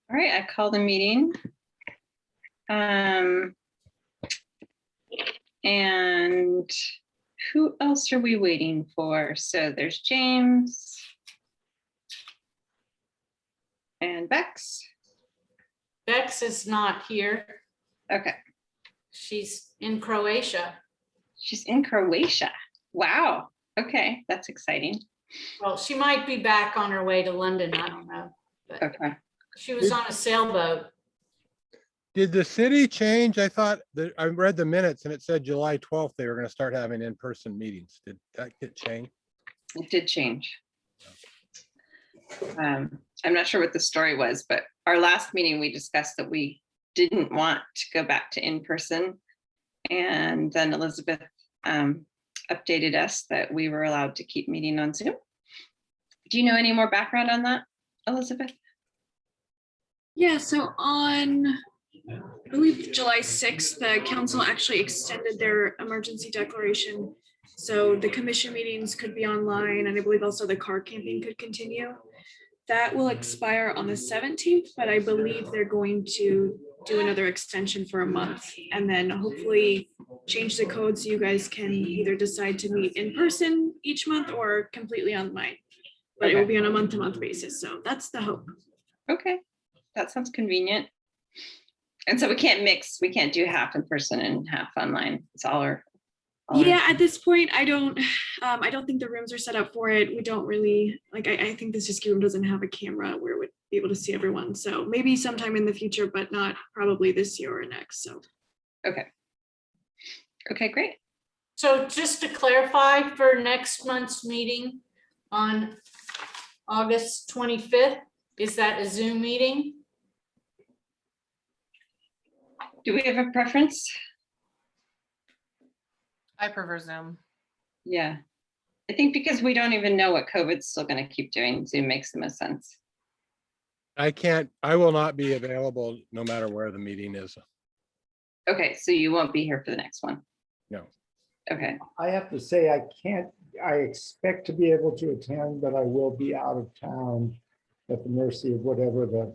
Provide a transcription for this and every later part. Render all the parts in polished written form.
All right, I call the meeting. And who else are we waiting for? So there's James and Bex. Bex is not here. Okay, She's in Croatia. she's in Croatia. Wow. Okay, that's exciting. Well, she might be back on her way to London. I don't know. But Okay. she was on a sailboat. Did the city change? I thought that I read the minutes and it said July 12th, they were going to start having in-person meetings. Did that get changed? It did change. I'm not sure what the story was, but our last meeting, we discussed that we didn't want to go back to in-person. And then Elizabeth updated us that we were allowed to keep meeting on Zoom. Do you know any more background on that, Elizabeth? Yeah, so on, I believe July 6th, the council actually extended their emergency declaration. So the commission meetings could be online, and I believe also the car camping could continue. That will expire on the 17th, but I believe they're going to do another extension for a month and then hopefully change the code so you guys can either decide to meet in person each month or completely online. But it will be on a month-to-month basis, so that's the hope. Okay, that sounds convenient. And so we can't mix, we can't do half in person and half online. It's all our. Yeah, at this point, I don't think the rooms are set up for it. We don't really, like, I think this just room doesn't have a camera where we'd be able to see everyone. So maybe sometime in the future, but not probably this year or next, so. Okay. Okay, great. So just to clarify, for next month's meeting on August 25th, is that a Zoom meeting? Do we have a preference? I prefer Zoom. Yeah, I think because we don't even know what COVID's still going to keep doing, Zoom makes the most sense. I will not be available no matter where the meeting is. Okay, so you won't be here for the next one? No. Okay, I have to say, I expect to be able to attend, but I will be out of town at the mercy of whatever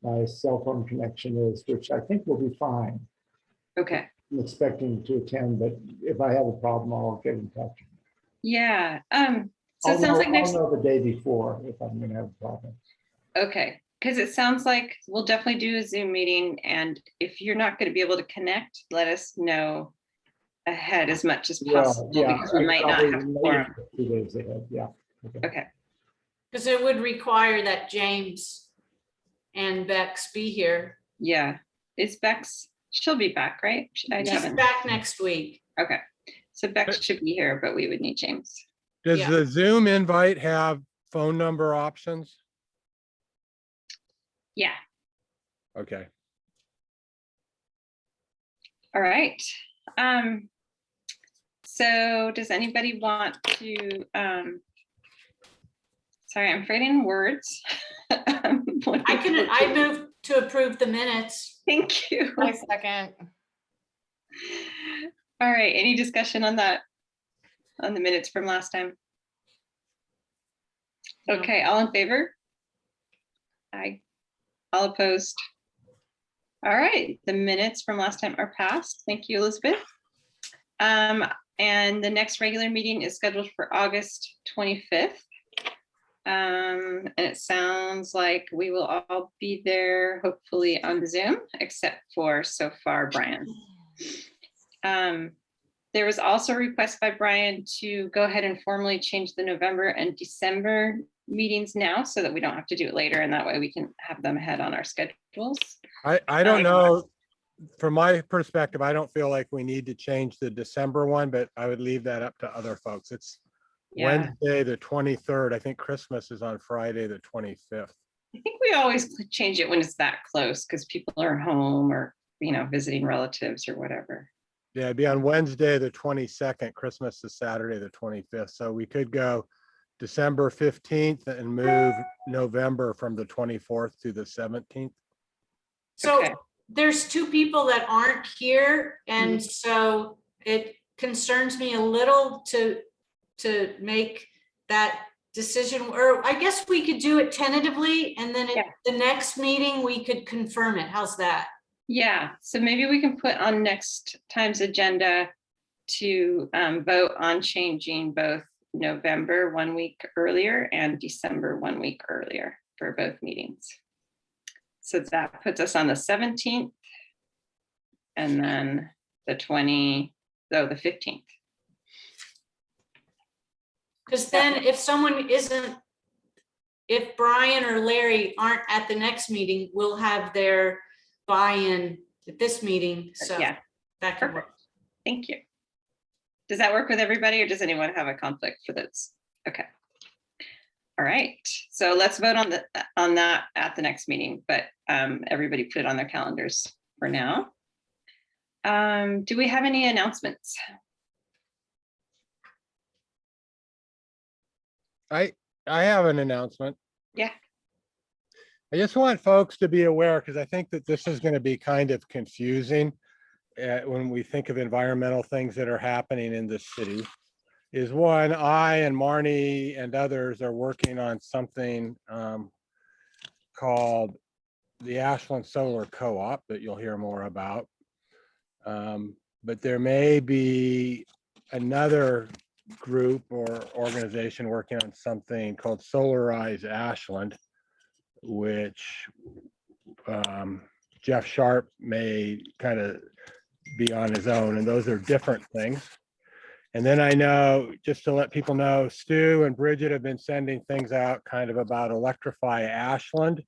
my cell phone connection is, which I think will be fine. okay. I'm expecting to attend, but if I have a problem, I'll get in touch. Yeah, so it sounds like next, I'll know the day before if I'm gonna have a problem. okay, because it sounds like we'll definitely do a Zoom meeting, and if you're not going to be able to connect, let us know ahead as much as possible, because we might not have quorum. 2 days ahead, yeah. Okay, Because it would require that James and Bex be here. yeah, is Bex, she'll be back, right? I She's haven't. back next week. Okay, so Bex should be here, but we would need James. Does Yeah. the Zoom invite have phone number options? Yeah, Okay. all right. So does anybody want to, sorry, I'm forgetting words. I move to approve the minutes. Thank you. I second. All right, any discussion on that? On the minutes from last time? No. Okay, all in favor? Aye. All opposed? All right, the minutes from last time are passed. Thank you, Elizabeth. And the next regular meeting is scheduled for August 25th. And it sounds like we will all be there, hopefully on Zoom, except for so far Brian. There was also a request by Brian to go ahead and formally change the November and December meetings now so that we don't have to do it later, and that way we can have them ahead on our schedules. I don't know. From my perspective, I don't feel like we need to change the December one, but I would leave that up to other folks. It's Yeah, Wednesday, the 23rd. I think Christmas is on Friday, the 25th. I think we always change it when it's that close because people are home or, visiting relatives or whatever. Yeah, it'd be on Wednesday, the 22nd. Christmas is Saturday, the 25th. So we could go December 15th and move November from the 24th to the 17th. So Okay. there's two people that aren't here, and so it concerns me a little to make that decision, or I guess we could do it tentatively and then at Yeah. the next meeting, we could confirm it. How's that? Yeah, so maybe we can put on next time's agenda to vote on changing both November 1 week earlier and December 1 week earlier for both meetings. So that puts us on the 17th and then the 15th. Because then if someone isn't, if Brian or Larry aren't at the next meeting, we'll have their buy-in at this meeting. So Yeah, that could work. perfect. Thank you. Does that work with everybody, or does anyone have a conflict for this? Okay. All right, so let's vote on that at the next meeting, but everybody put it on their calendars for now. Do we have any announcements? I have an announcement. Yeah. I just want folks to be aware, because I think that this is going to be kind of confusing when we think of environmental things that are happening in the city. Is one, I and Marnie and others are working on something called the Ashland Solar Co-op that you'll hear more about. But there may be another group or organization working on something called Solarize Ashland, which Jeff Sharp may kind of be on his own, and those are different things. And then I know, just to let people know, Stu and Bridget have been sending things out kind of about Electrify Ashland.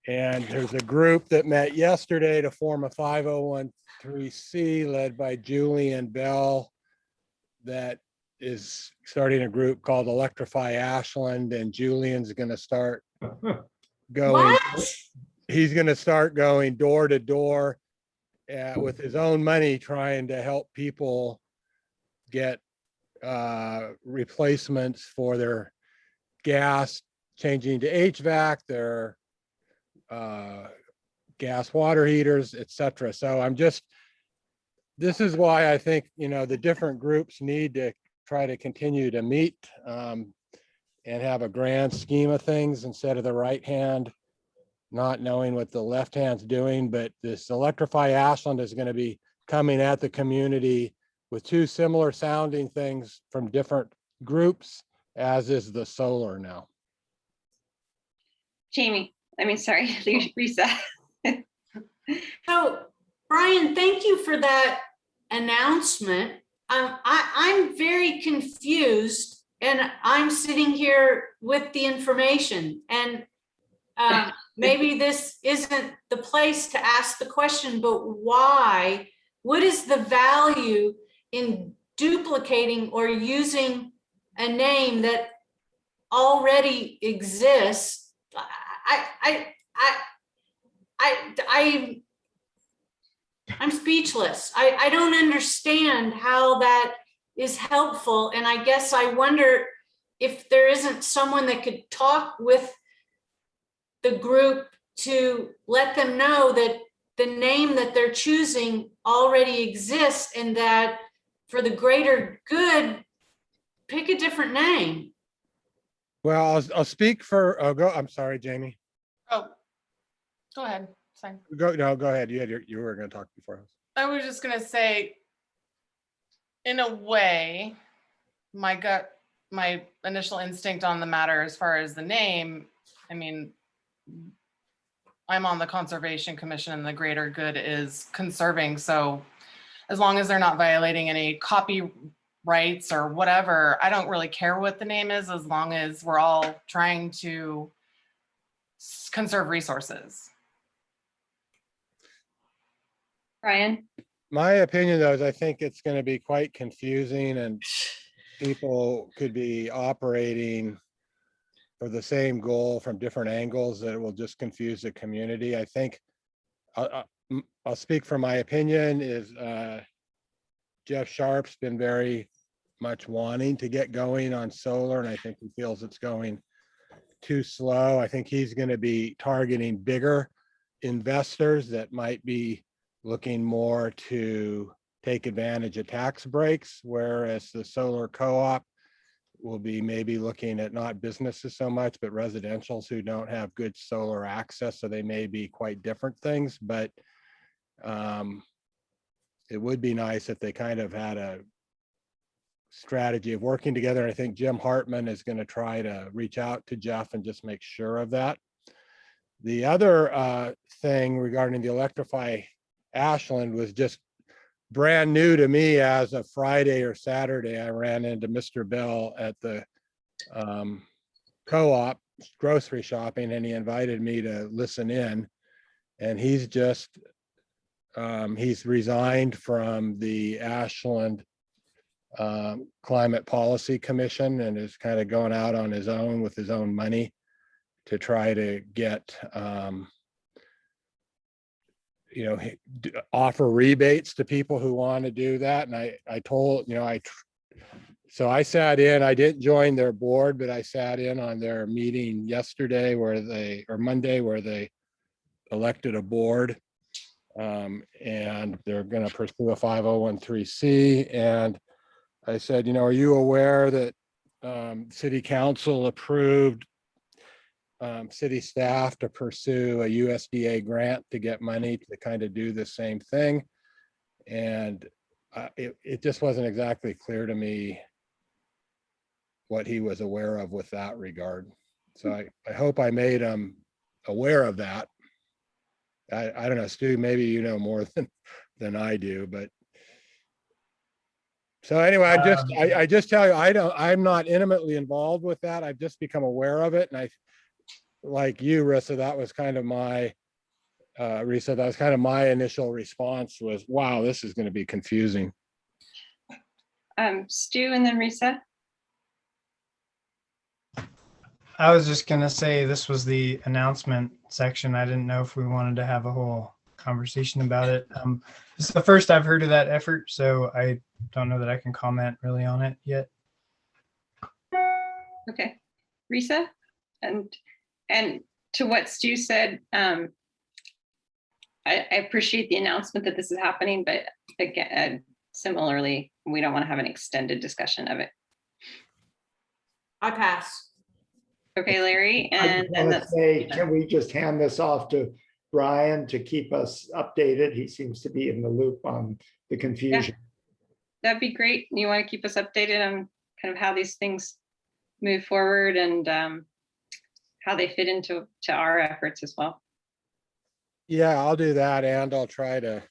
And there's a group that met yesterday to form a 5013C led by Julian Bell that is starting a group called Electrify Ashland, and Julian's going to start going. What? He's going to start going door to door with his own money, trying to help people get replacements for their gas, changing to HVAC, their gas water heaters, etc. So this is why I think, the different groups need to try to continue to meet and have a grand scheme of things instead of the right hand not knowing what the left hand's doing. But this Electrify Ashland is going to be coming at the community with two similar sounding things from different groups, as is the solar now. Sorry, Lisa. So Brian, thank you for that announcement. I'm very confused, and I'm sitting here with the information, and maybe this isn't the place to ask the question, but why? What is the value in duplicating or using a name that already exists? I'm speechless. I don't understand how that is helpful. And I guess I wonder if there isn't someone that could talk with the group to let them know that the name that they're choosing already exists, and that for the greater good, pick a different name. Well, I'll speak for, I'm sorry, Jamie. Oh, go ahead. Sorry. Go ahead. You were going to talk before. I was just going to say, in a way, my initial instinct on the matter as far as the name, I mean, I'm on the Conservation Commission and the greater good is conserving. So as long as they're not violating any copyrights or whatever, I don't really care what the name is, as long as we're all trying to conserve resources. Brian? My opinion, though, is I think it's going to be quite confusing, and people could be operating for the same goal from different angles that will just confuse the community. I think I'll speak for my opinion is Jeff Sharp's been very much wanting to get going on solar, and I think he feels it's going too slow. I think he's going to be targeting bigger investors that might be looking more to take advantage of tax breaks, whereas the solar co-op will be maybe looking at not businesses so much, but residentials who don't have good solar access. So they may be quite different things, but it would be nice if they kind of had a strategy of working together. I think Jim Hartman is going to try to reach out to Jeff and just make sure of that. The other thing regarding the Electrify Ashland was just brand new to me as of Friday or Saturday. I ran into Mr. Bell at the co-op grocery shopping, and he invited me to listen in. And he's just, he's resigned from the Ashland Climate Policy Commission and is kind of going out on his own with his own money to try to get offer rebates to people who want to do that. And I told, so I sat in, I didn't join their board, but I sat in on their meeting yesterday or Monday, where they elected a board. And they're going to pursue a 5013C. And I said, are you aware that city council approved city staff to pursue a USDA grant to get money to kind of do the same thing? And it just wasn't exactly clear to me what he was aware of with that regard. So I hope I made him aware of that. I don't know, Stu, maybe you know more than I do, but so anyway, I just tell you, I'm not intimately involved with that. I've just become aware of it. And like you, Rissa, that was kind of my, Risa, that was kind of my initial response was, wow, this is going to be confusing. Stu and then Risa. I was just going to say this was the announcement section. I didn't know if we wanted to have a whole conversation about it. This is the first I've heard of that effort, so I don't know that I can comment really on it yet. Okay, Risa, and to what Stu said, I appreciate the announcement that this is happening, but again, similarly, we don't want to have an extended discussion of it. I pass. Okay, Larry, I and just want to say, can we just hand this off to Brian to keep us updated? He seems to be in the loop on the confusion. that'd be great. You want to keep us updated on kind of how these things move forward and how they fit into our efforts as well. Yeah, I'll do that. And I'll try to,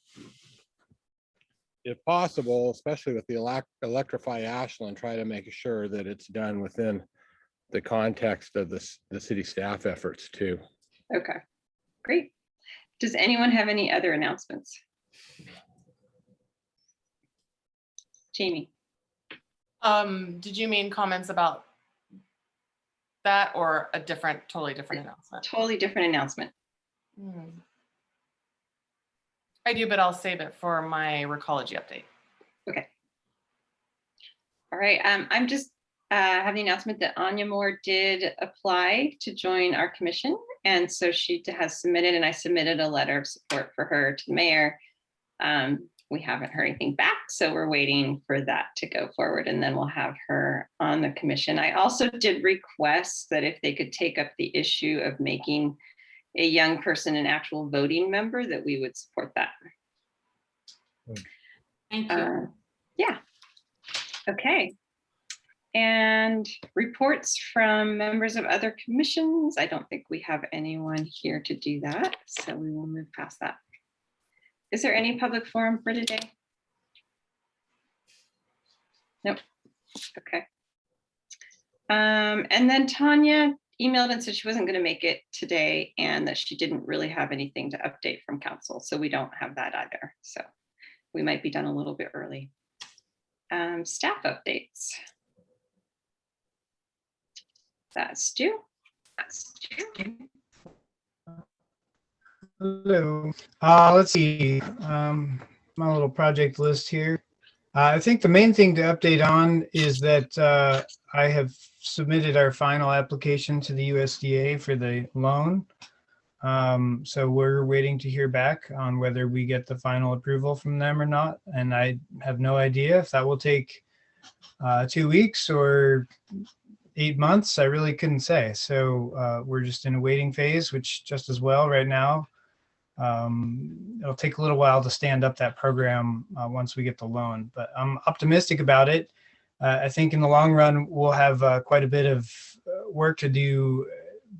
if possible, especially with the Electrify Ashland, try to make sure that it's done within the context of the city staff efforts too. Okay, great. Does anyone have any other announcements? Jamie. Did you mean comments about that or a totally different announcement? Totally different announcement. I do, but I'll save it for my Recology update. Okay. All right. I'm just have the announcement that Anya Moore did apply to join our commission. And so she has submitted, and I submitted a letter of support for her to the mayor. We haven't heard anything back, so we're waiting for that to go forward, and then we'll have her on the commission. I also did request that if they could take up the issue of making a young person an actual voting member, that we would support that. Thank you. Yeah. Okay. And reports from members of other commissions. I don't think we have anyone here to do that, so we will move past that. Is there any public forum for today? Nope. Okay. And then Tanya emailed and said she wasn't going to make it today and that she didn't really have anything to update from council, so we don't have that either. So we might be done a little bit early. Staff updates. That's Stu. Hello. Let's see. My little project list here. I think the main thing to update on is that I have submitted our final application to the USDA for the loan. So we're waiting to hear back on whether we get the final approval from them or not. And I have no idea if that will take 2 weeks or 8 months. I really couldn't say. So we're just in a waiting phase, which just as well right now. It'll take a little while to stand up that program once we get the loan, but I'm optimistic about it. I think in the long run, we'll have quite a bit of work to do,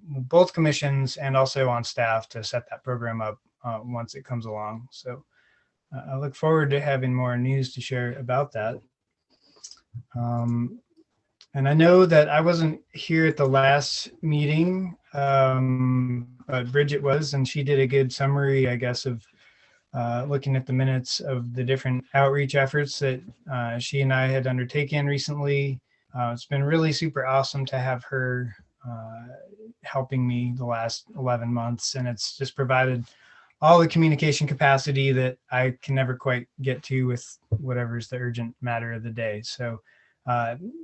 both commissions and also on staff, to set that program up once it comes along. So I look forward to having more news to share about that. And I know that I wasn't here at the last meeting, but Bridget was, and she did a good summary, I guess, of looking at the minutes of the different outreach efforts that she and I had undertaken recently. It's been really super awesome to have her helping me the last 11 months, and it's just provided all the communication capacity that I can never quite get to with whatever's the urgent matter of the day. So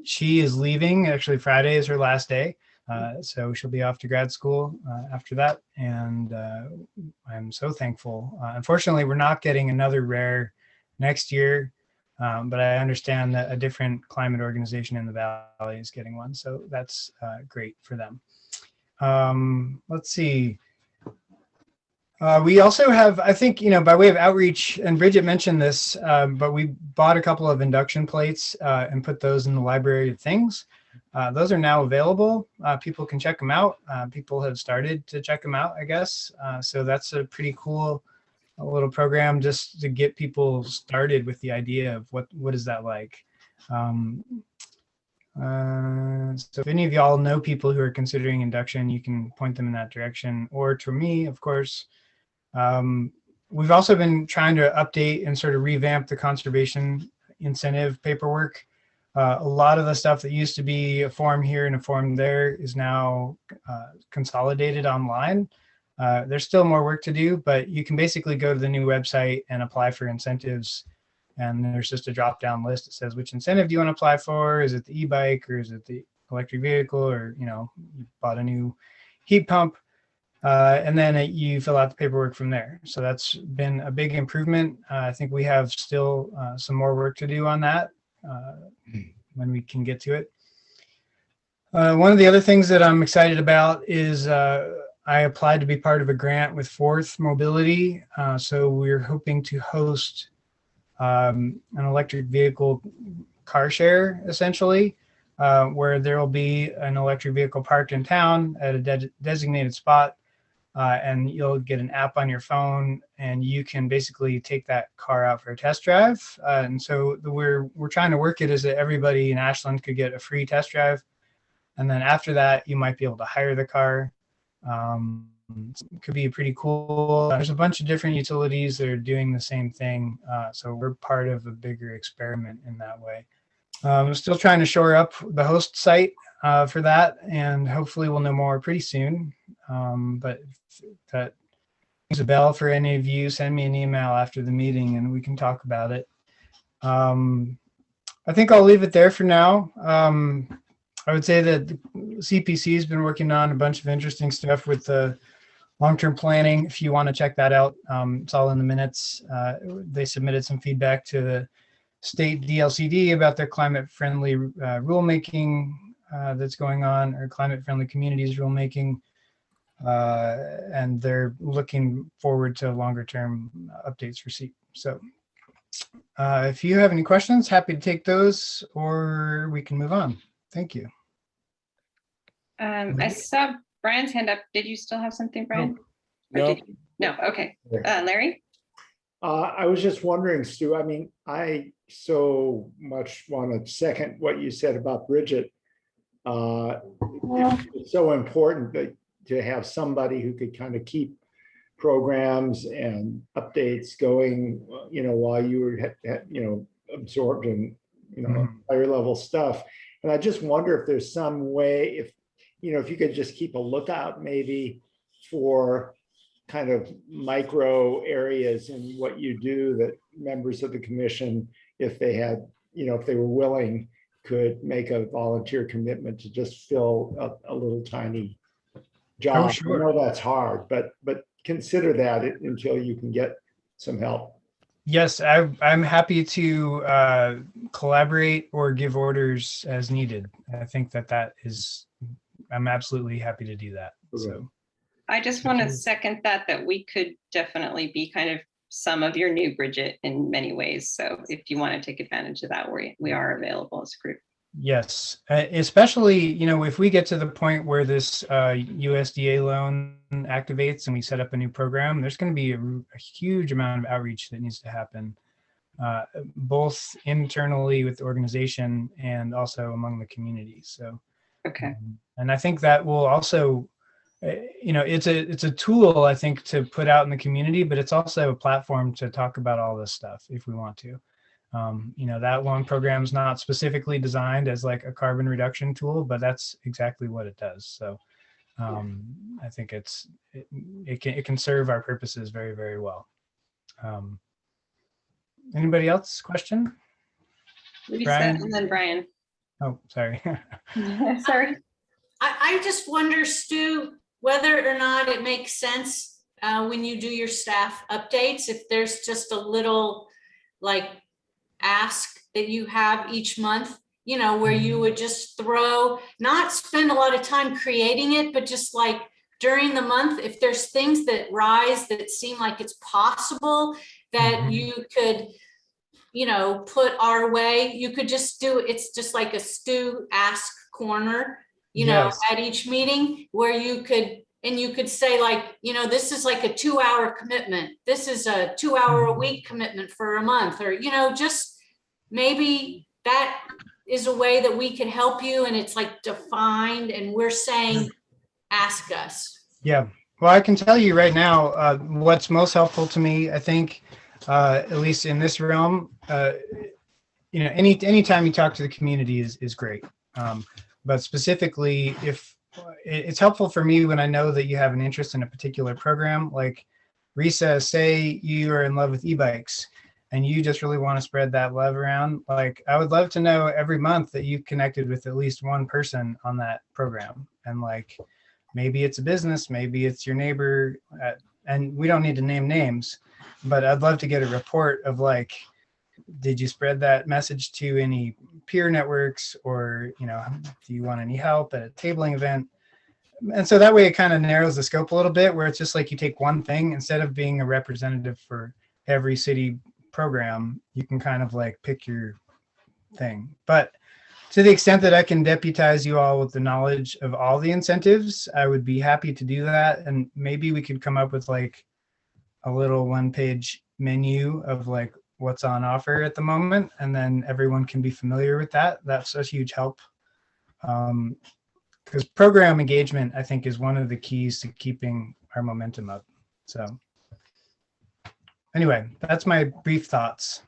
she is leaving. Actually, Friday is her last day. So she'll be off to grad school after that. And I'm so thankful. Unfortunately, we're not getting another rare next year, but I understand that a different climate organization in the Valley is getting one. So that's great for them. Let's see. We also have, I think, by way of outreach, and Bridget mentioned this, but we bought a couple of induction plates and put those in the library of things. Those are now available. People can check them out. People have started to check them out, I guess. So that's a pretty cool little program just to get people started with the idea of what is that like. So if any of y'all know people who are considering induction, you can point them in that direction, or to me, of course. We've also been trying to update and sort of revamp the conservation incentive paperwork. A lot of the stuff that used to be a form here and a form there is now consolidated online. There's still more work to do, but you can basically go to the new website and apply for incentives. And there's just a drop-down list that says, which incentive do you want to apply for? Is it the e-bike, or is it the electric vehicle, or you bought a new heat pump? And then you fill out the paperwork from there. So that's been a big improvement. I think we have still some more work to do on that when we can get to it. One of the other things that I'm excited about is I applied to be part of a grant with Fourth Mobility. So we're hoping to host an electric vehicle car share, essentially, where there will be an electric vehicle parked in town at a designated spot. And you'll get an app on your phone, and you can basically take that car out for a test drive. And so we're trying to work it as that everybody in Ashland could get a free test drive. And then after that, you might be able to hire the car. It could be pretty cool. There's a bunch of different utilities that are doing the same thing. So we're part of a bigger experiment in that way. I'm still trying to shore up the host site for that, and hopefully we'll know more pretty soon. But if that rings a bell for any of you, send me an email after the meeting and we can talk about it. I think I'll leave it there for now. I would say that the CPC has been working on a bunch of interesting stuff with the long-term planning. If you want to check that out, it's all in the minutes. They submitted some feedback to the state DLCD about their climate-friendly rulemaking that's going on, or climate-friendly communities rulemaking. And they're looking forward to longer-term updates for SEEP. So if you have any questions, happy to take those, or we can move on. Thank you. I saw Brian's hand up. Did you still have something, Brian? No. No, okay. Larry? I was just wondering, Stu, I mean, I so much want to second what you said about Bridget. It's so important that to have somebody who could kind of keep programs and updates going, while you were, absorbed in, higher level stuff. And I just wonder if there's some way, if you could just keep a lookout maybe for kind of micro areas in what you do that members of the commission, if they had, if they were willing, could make a volunteer commitment to just fill a little tiny job. Oh, sure. I know that's hard, but consider that until you can get some help. Yes, I'm happy to collaborate or give orders as needed. I think that I'm absolutely happy to do that. So I just want to second that we could definitely be kind of some of your new Bridget in many ways. So if you want to take advantage of that, we are available as a group. yes, especially, if we get to the point where this USDA loan activates and we set up a new program, there's going to be a huge amount of outreach that needs to happen, both internally with the organization and also among the community. So, okay. And I think that will also, it's a tool, I think, to put out in the community, but it's also a platform to talk about all this stuff if we want to. That loan program is not specifically designed as like a carbon reduction tool, but that's exactly what it does. So I think it can serve our purposes very, very well. Anybody else? Question? Lisa Brian? and then Brian. Oh, sorry. Sorry. I just wonder, Stu, whether or not it makes sense when you do your staff updates, if there's just a little like ask that you have each month, where you would just not spend a lot of time creating it, but just like during the month, if there's things that rise that seem like it's possible that you could, put our way, you could just do, it's just like a Stu ask corner, Yes. at each meeting where you could say like, this is like a 2-hour commitment. This is a 2-hour a week commitment for a month, or, just maybe that is a way that we could help you and it's like defined and we're saying, ask us. Yeah. Well, I can tell you right now, what's most helpful to me, I think, at least in this realm, anytime you talk to the community is great. But specifically, if it's helpful for me when I know that you have an interest in a particular program, like Risa, say you are in love with e-bikes and you just really want to spread that love around. Like, I would love to know every month that you've connected with at least one person on that program. And like, maybe it's a business, maybe it's your neighbor, and we don't need to name names, but I'd love to get a report of like, did you spread that message to any peer networks, or, do you want any help at a tabling event? And so that way it kind of narrows the scope a little bit, where it's just like you take one thing instead of being a representative for every city program, you can kind of like pick your thing. But to the extent that I can deputize you all with the knowledge of all the incentives, I would be happy to do that. And maybe we could come up with like a little 1-page menu of like what's on offer at the moment, and then everyone can be familiar with that. That's a huge help. Because program engagement, I think, is one of the keys to keeping our momentum up. So anyway, that's my brief thoughts.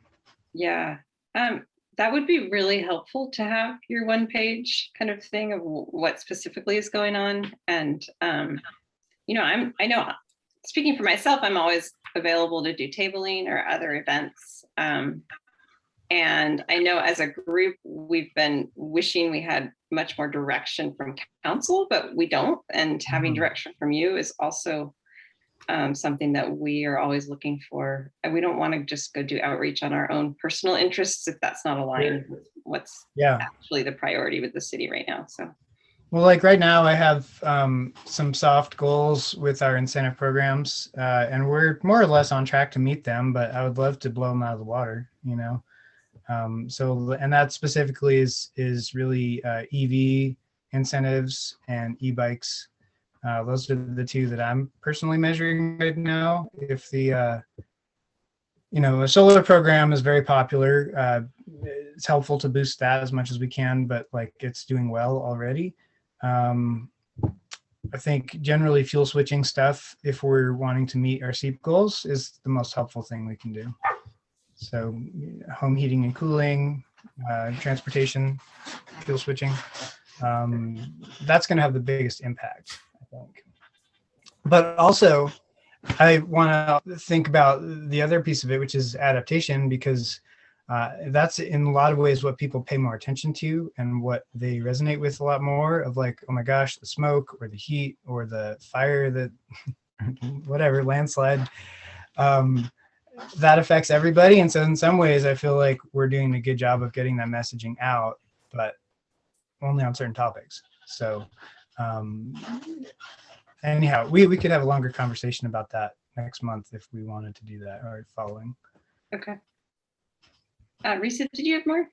Yeah. That would be really helpful to have your 1-page kind of thing of what specifically is going on. And, I know, speaking for myself, I'm always available to do tabling or other events. And I know as a group, we've been wishing we had much more direction from council, but we don't. And having direction from you is also something that we are always looking for. And we don't want to just go do outreach on our own personal interests if that's not aligned with what's actually the priority with the city right now. So. Well, like right now I have some soft goals with our incentive programs, and we're more or less on track to meet them, but I would love to blow them out of the water, and that specifically is really EV incentives and e-bikes. Those are the two that I'm personally measuring right now. If the a solar program is very popular, it's helpful to boost that as much as we can, but like it's doing well already. I think generally fuel switching stuff, if we're wanting to meet our SEEP goals, is the most helpful thing we can do. So home heating and cooling, transportation, fuel switching, that's going to have the biggest impact, I think. But also, I want to think about the other piece of it, which is adaptation, because that's in a lot of ways what people pay more attention to and what they resonate with a lot more of, like, oh my gosh, the smoke or the heat or the fire, that whatever, landslide. that affects everybody. And so in some ways, I feel like we're doing a good job of getting that messaging out, but only on certain topics. So anyhow, we could have a longer conversation about that next month if we wanted to do that, or following. Okay. Risa, did you have more?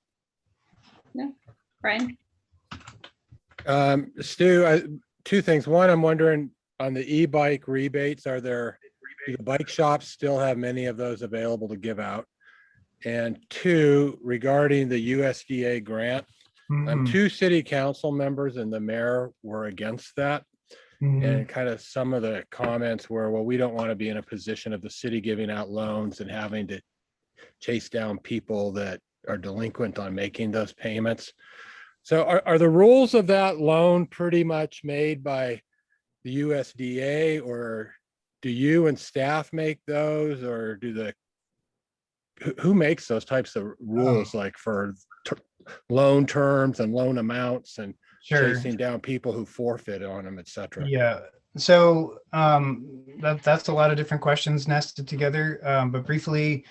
No? Brian? Stu, two things. One, I'm wondering on the e-bike rebates, do the bike shops still have many of those available to give out? And two, regarding the USDA grant, Mhm. 2 city council members and the mayor were against that. Mhm. And kind of some of the comments were, well, we don't want to be in a position of the city giving out loans and having to chase down people that are delinquent on making those payments. So are the rules of that loan pretty much made by the USDA, or do you and staff make those, or who makes those types of rules, like for loan terms and loan amounts and Sure. chasing down people who forfeit on them, et cetera? Yeah. So that's a lot of different questions nested together. But briefly,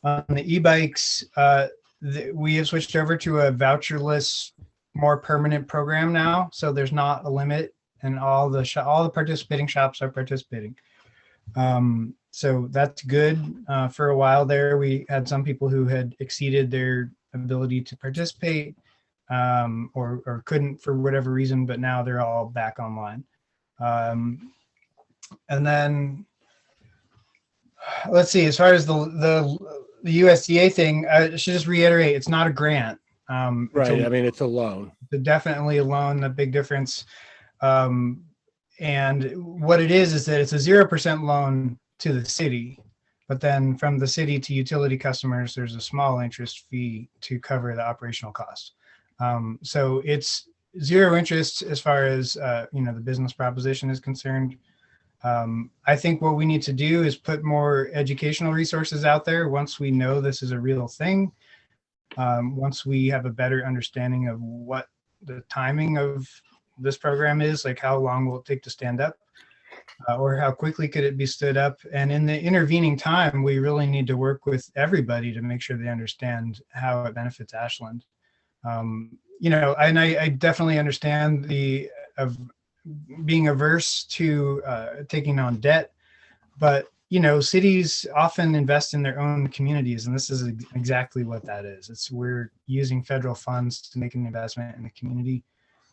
on the e-bikes, we have switched over to a voucherless, more permanent program now. So there's not a limit, and all the participating shops are participating. So that's good. For a while there, we had some people who had exceeded their ability to participate, or couldn't for whatever reason, but now they're all back online. And then let's see, as far as the USDA thing, I should just reiterate, it's not a grant. Right. I mean, it's a loan. Definitely a loan, a big difference. And what it is that it's a 0% loan to the city, but then from the city to utility customers, there's a small interest fee to cover the operational costs. So it's zero interest as far as the business proposition is concerned. I think what we need to do is put more educational resources out there once we know this is a real thing. Once we have a better understanding of what the timing of this program is, like how long will it take to stand up, or how quickly could it be stood up. And in the intervening time, we really need to work with everybody to make sure they understand how it benefits Ashland. And I definitely understand of being averse to taking on debt, but cities often invest in their own communities, and this is exactly what that is. We're using federal funds to make an investment in the community,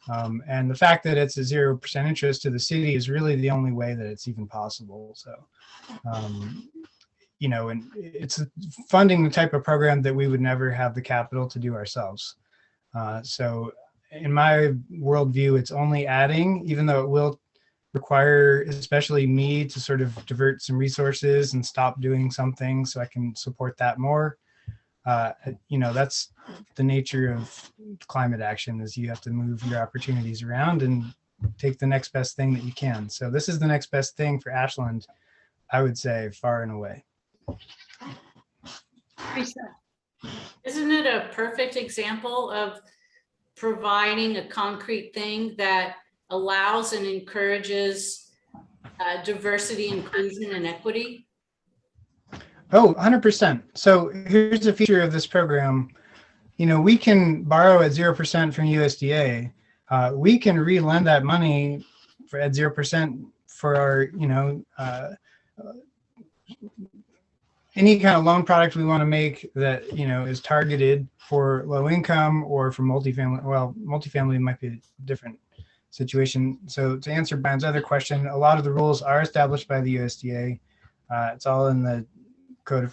and the fact that it's a 0% interest to the city is really the only way that it's even possible. So, and it's funding the type of program that we would never have the capital to do ourselves. So in my worldview, it's only adding, even though it will require, especially me, to sort of divert some resources and stop doing something so I can support that more. That's the nature of climate action, is you have to move your opportunities around and take the next best thing that you can. So this is the next best thing for Ashland, I would say, far and away. Risa? Isn't it a perfect example of providing a concrete thing that allows and encourages diversity, inclusion, and equity? Oh, 100%. So here's the feature of this program. We can borrow at 0% from USDA. We can re-lend that money at 0% for our, any kind of loan product we want to make that, is targeted for low income or for multifamily. Well, multifamily might be a different situation. So to answer Brian's other question, a lot of the rules are established by the USDA. It's all in the Code of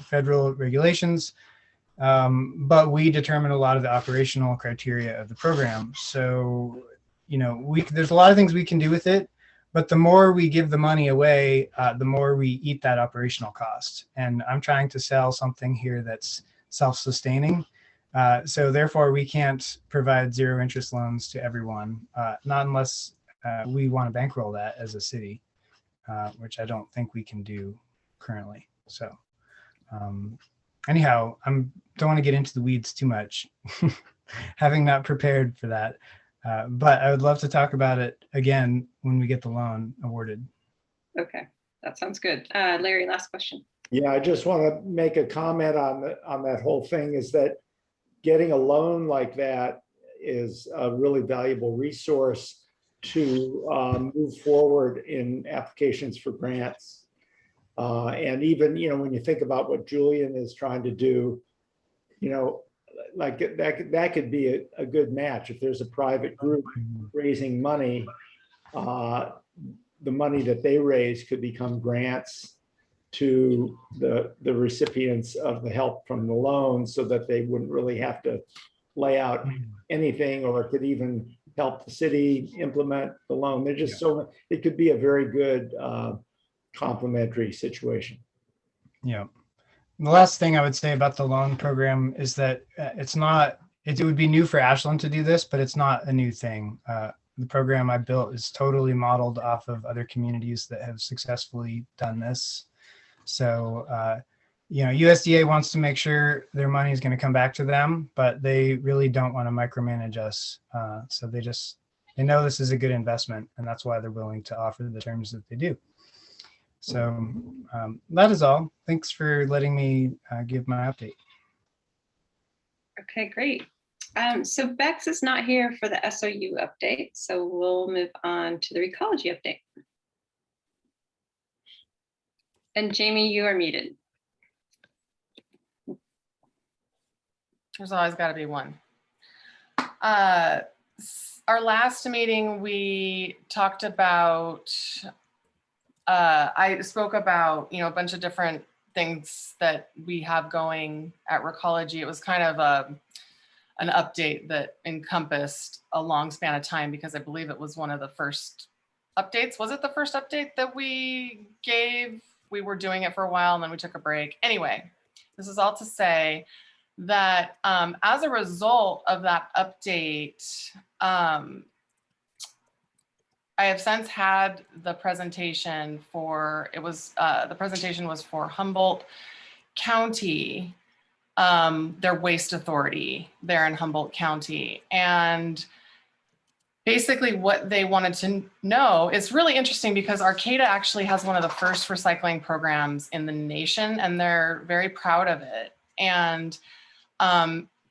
Federal Regulations, but we determine a lot of the operational criteria of the program. So, there's a lot of things we can do with it, but the more we give the money away, the more we eat that operational cost. And I'm trying to sell something here that's self-sustaining. So therefore, we can't provide zero interest loans to everyone, not unless we want to bankroll that as a city, which I don't think we can do currently. So anyhow, don't want to get into the weeds too much, having not prepared for that. But I would love to talk about it again when we get the loan awarded. Okay, that sounds good. Larry, last question. Yeah, I just want to make a comment on that whole thing, is that getting a loan like that is a really valuable resource to move forward in applications for grants. And even, when you think about what Julian is trying to do, like that could be a good match. If there's a private group raising money, the money that they raise could become grants to the recipients of the help from the loan, so that they wouldn't really have to lay out anything, or it could even help the city implement the loan. They're just so, it could be a very good complementary situation. Yeah. The last thing I would say about the loan program is that it would be new for Ashland to do this, but it's not a new thing. The program I built is totally modeled off of other communities that have successfully done this. So, USDA wants to make sure their money is going to come back to them, but they really don't want to micromanage us. So they know this is a good investment, and that's why they're willing to offer the terms that they do. So that is all. Thanks for letting me give my update. Okay, great. So Bex is not here for the SOU update, so we'll move on to the Recology update. And Jamie, you are muted. There's always got to be one. Our last meeting, we talked about, I spoke about, a bunch of different things that we have going at Recology. It was kind of an update that encompassed a long span of time, because I believe it was one of the first updates. Was it the first update that we gave? We were doing it for a while and then we took a break. Anyway, this is all to say that as a result of that update, I have since had the presentation for, the presentation was for Humboldt County, their waste authority there in Humboldt County. And basically what they wanted to know, it's really interesting because Arcata actually has one of the first recycling programs in the nation, and they're very proud of it. And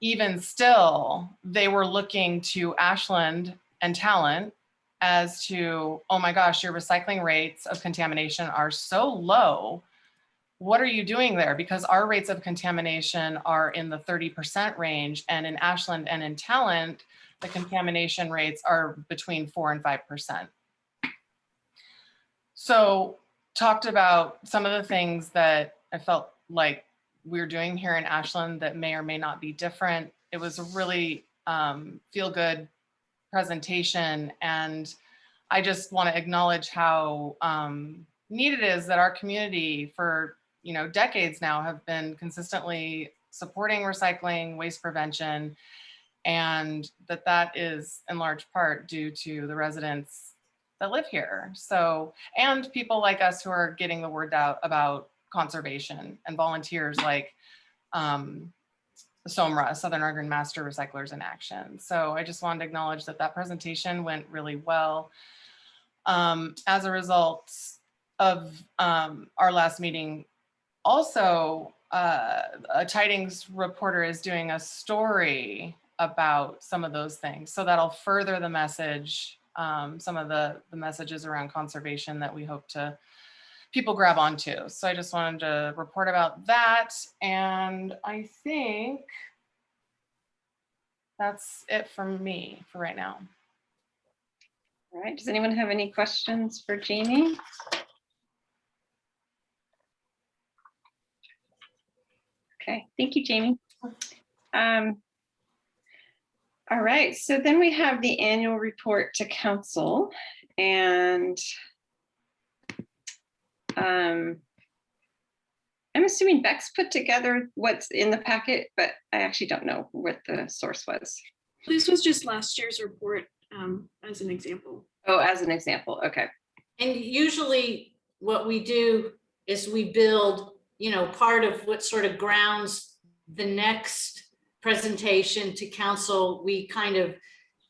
even still, they were looking to Ashland and Talent as to, oh my gosh, your recycling rates of contamination are so low. What are you doing there? Because our rates of contamination are in the 30% range, and in Ashland and in Talent, the contamination rates are between 4 and 5%. So talked about some of the things that I felt like we're doing here in Ashland that may or may not be different. It was a really feel-good presentation, and I just want to acknowledge how neat it is that our community for decades now have been consistently supporting recycling, waste prevention, and that is in large part due to the residents that live here. So, and people like us who are getting the word out about conservation, and volunteers like SOMRA, Southern Oregon Master Recyclers in Action. So I just wanted to acknowledge that presentation went really well. As a result of our last meeting, also a Tidings reporter is doing a story about some of those things. So that'll further the message, some of the messages around conservation that we hope to people grab onto. So I just wanted to report about that. And I think that's it from me for right now. All right, does anyone have any questions for Jamie? Okay, thank you, Jamie. All right, so then we have the annual report to council, and I'm assuming Bex put together what's in the packet, but I actually don't know what the source was. This was just last year's report as an example. Oh, as an example, okay. And usually what we do is we build, part of what sort of grounds the next presentation to council. We kind of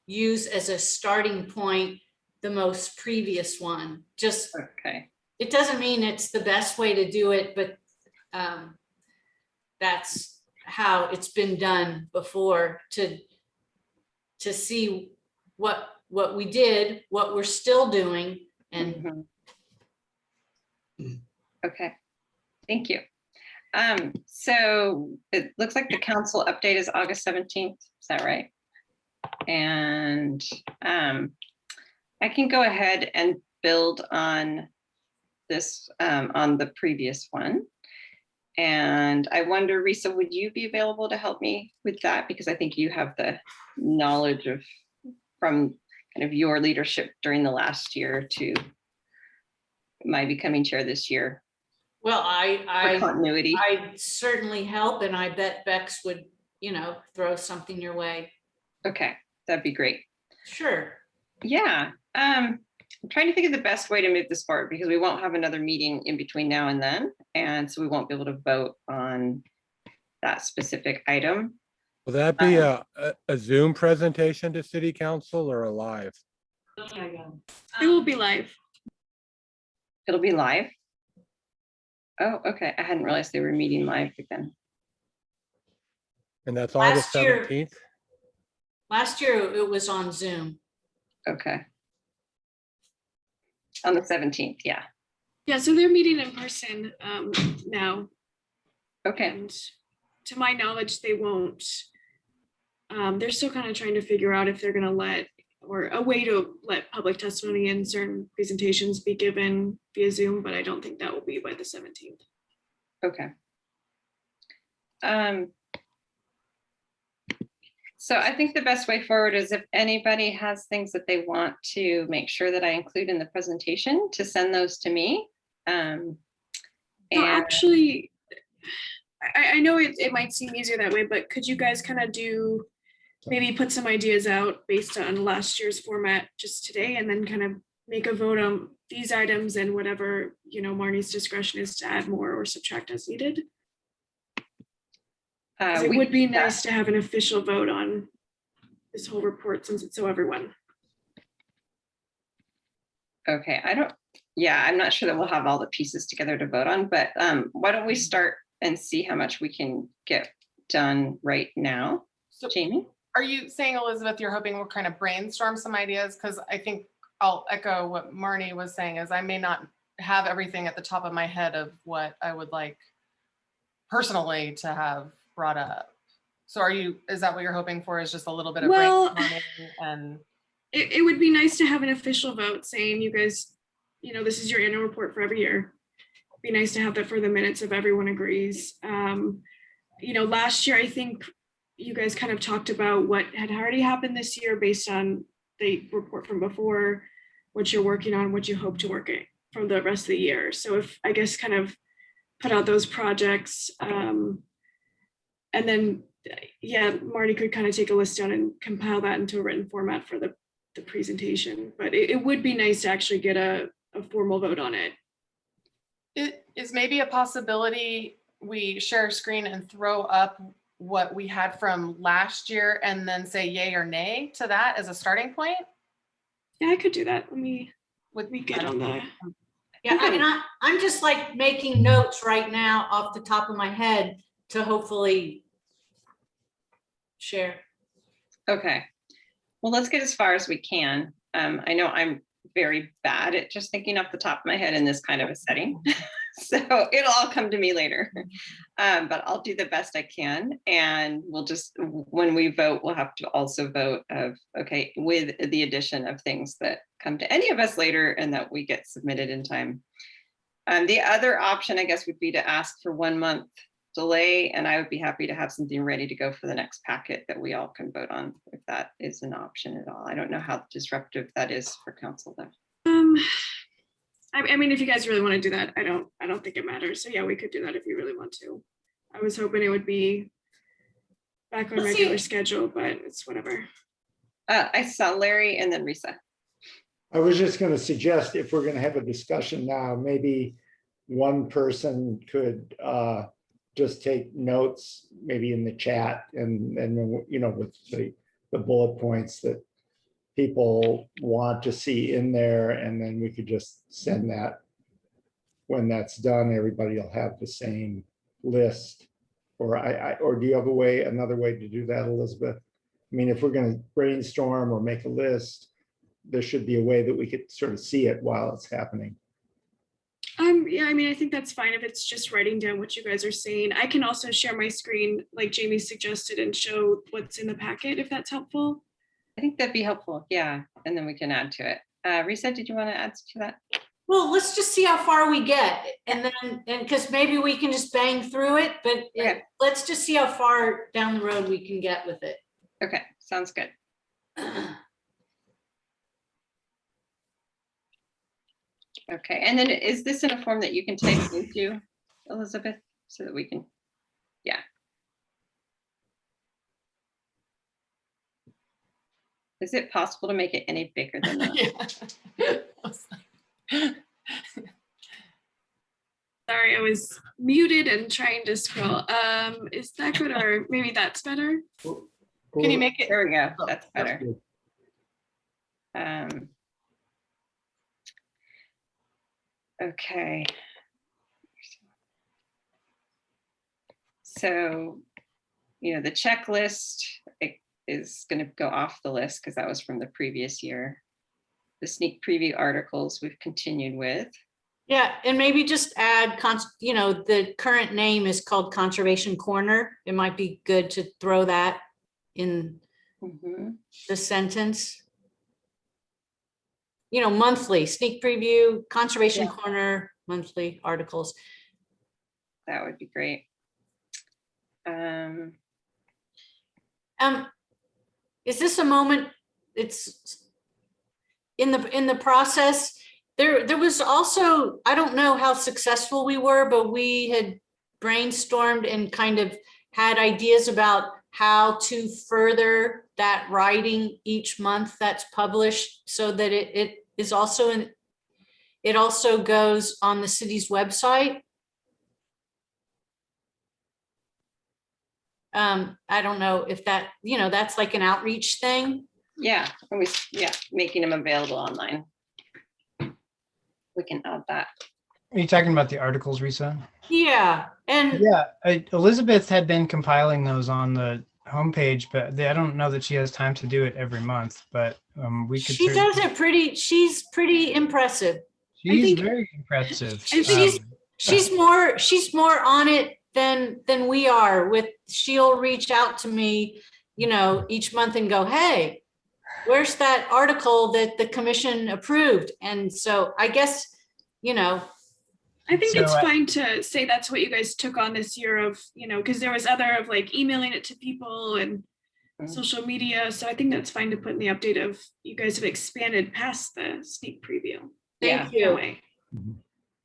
use as a starting point the most previous one. Just, Okay. it doesn't mean it's the best way to do it, but that's how it's been done before, to see what we did, what we're still doing, and Okay, thank you. So it looks like the council update is August 17th, is that right? And I can go ahead and build on this, on the previous one. And I wonder, Risa, would you be available to help me with that? Because I think you have the knowledge of, from kind of your leadership during the last year to my becoming chair this year. well, For continuity. I certainly help, and I bet Bex would, throw something your way. Okay, that'd be great. Sure. Yeah, I'm trying to think of the best way to move this forward because we won't have another meeting in between now and then. And so we won't be able to vote on that specific item. Will that be a Zoom presentation to city council or a live? It will be live. It'll be live. Oh, okay. I hadn't realized they were meeting live again. And that's August Last year- 17th? Last year it was on Zoom. Okay. On the 17th, yeah. Yeah, so they're meeting in person now. Okay, And to my knowledge, they won't. They're still kind of trying to figure out if they're going to let, or a way to let public testimony and certain presentations be given via Zoom, but I don't think that will be by the 17th. okay. So I think the best way forward is if anybody has things that they want to make sure that I include in the presentation, to send those to me. So And actually, I know it might seem easier that way, but could you guys kind of maybe put some ideas out based on last year's format just today, and then kind of make a vote on these items and whatever, Marnie's discretion is to add more or subtract as needed? 'Cause it would be nice to have an official vote on this whole report since it's so everyone. Okay, I'm not sure that we'll have all the pieces together to vote on, but why don't we start and see how much we can get done right now? So Jamie? are you saying, Elizabeth, you're hoping we'll kind of brainstorm some ideas? Because I think I'll echo what Marnie was saying, is I may not have everything at the top of my head of what I would like personally to have brought up. So is that what you're hoping for, is just a little bit of Well, brainstorming? And it would be nice to have an official vote saying, you guys, this is your annual report for every year. Be nice to have that for the minutes if everyone agrees. Last year, I think you guys kind of talked about what had already happened this year based on the report from before, what you're working on, what you hope to work at for the rest of the year. So if I guess kind of put out those projects, and then, Marty could kind of take a list down and compile that into a written format for the presentation. But it would be nice to actually get a formal vote on it. it is maybe a possibility we share a screen and throw up what we had from last year and then say yay or nay to that as a starting point? Yeah, I could do that. Let me get on the. Yeah, I'm just like making notes right now off the top of my head to hopefully share. Okay, well, let's get as far as we can. I know I'm very bad at just thinking off the top of my head in this kind of a setting. So it'll all come to me later. But I'll do the best I can. And we'll just, when we vote, we'll have to also vote with the addition of things that come to any of us later and that we get submitted in time. The other option, I guess, would be to ask for 1 month delay, and I would be happy to have something ready to go for the next packet that we all can vote on, if that is an option at all. I don't know how disruptive that is for council though. I mean, if you guys really want to do that, I don't think it matters. So yeah, we could do that if you really want to. I was hoping it would be back on regular schedule, but it's whatever. I saw Larry and then Risa. I was just going to suggest, if we're going to have a discussion now, maybe one person could just take notes, maybe in the chat, and with the bullet points that people want to see in there, and then we could just send that. When that's done, everybody will have the same list? Or or do you have another way to do that, Elizabeth? I mean, if we're going to brainstorm or make a list, there should be a way that we could sort of see it while it's happening. Yeah, I mean, I think that's fine if it's just writing down what you guys are saying. I can also share my screen like Jamie suggested and show what's in the packet if that's helpful. I think that'd be helpful. Yeah. And then we can add to it. Risa, did you want to add to that? Well, let's just see how far we get, and then, and because maybe we can just bang through it, but Okay. let's just see how far down the road we can get with it. Okay, sounds good. Okay, and then is this in a form that you can type into, Elizabeth, so that we can, yeah. Is it possible to make it any bigger than that? Yeah. Sorry, I was muted and trying to scroll. Is that good or maybe that's better? Can you make it? There we go, that's better. Good. Okay. So, the checklist is going to go off the list because that was from the previous year. The sneak preview articles we've continued with. Yeah, and maybe just add, the current name is called Conservation Corner. It might be good to throw that in the sentence. Monthly sneak preview, Conservation Corner, monthly articles. That would be great. Is this a moment? It's in the process. There was also, I don't know how successful we were, but we had brainstormed and kind of had ideas about how to further that writing each month that's published so that it is also it also goes on the city's website. I don't know if that, that's like an outreach thing. Yeah, making them available online. We can add that. Are you talking about the articles, Risa? Yeah, and Yeah, Elizabeth had been compiling those on the homepage, but I don't know that she has time to do it every month, but we could. she does it she's pretty impressive. She's very impressive. She's more on it than we are. She'll reach out to me, each month and go, hey, where's that article that the commission approved? And so I guess, I think it's So, fine to say that's what you guys took on this year of, because there was other of like emailing it to people and social media. So I think that's fine to put in the update of you guys have expanded past the sneak preview. Thank you.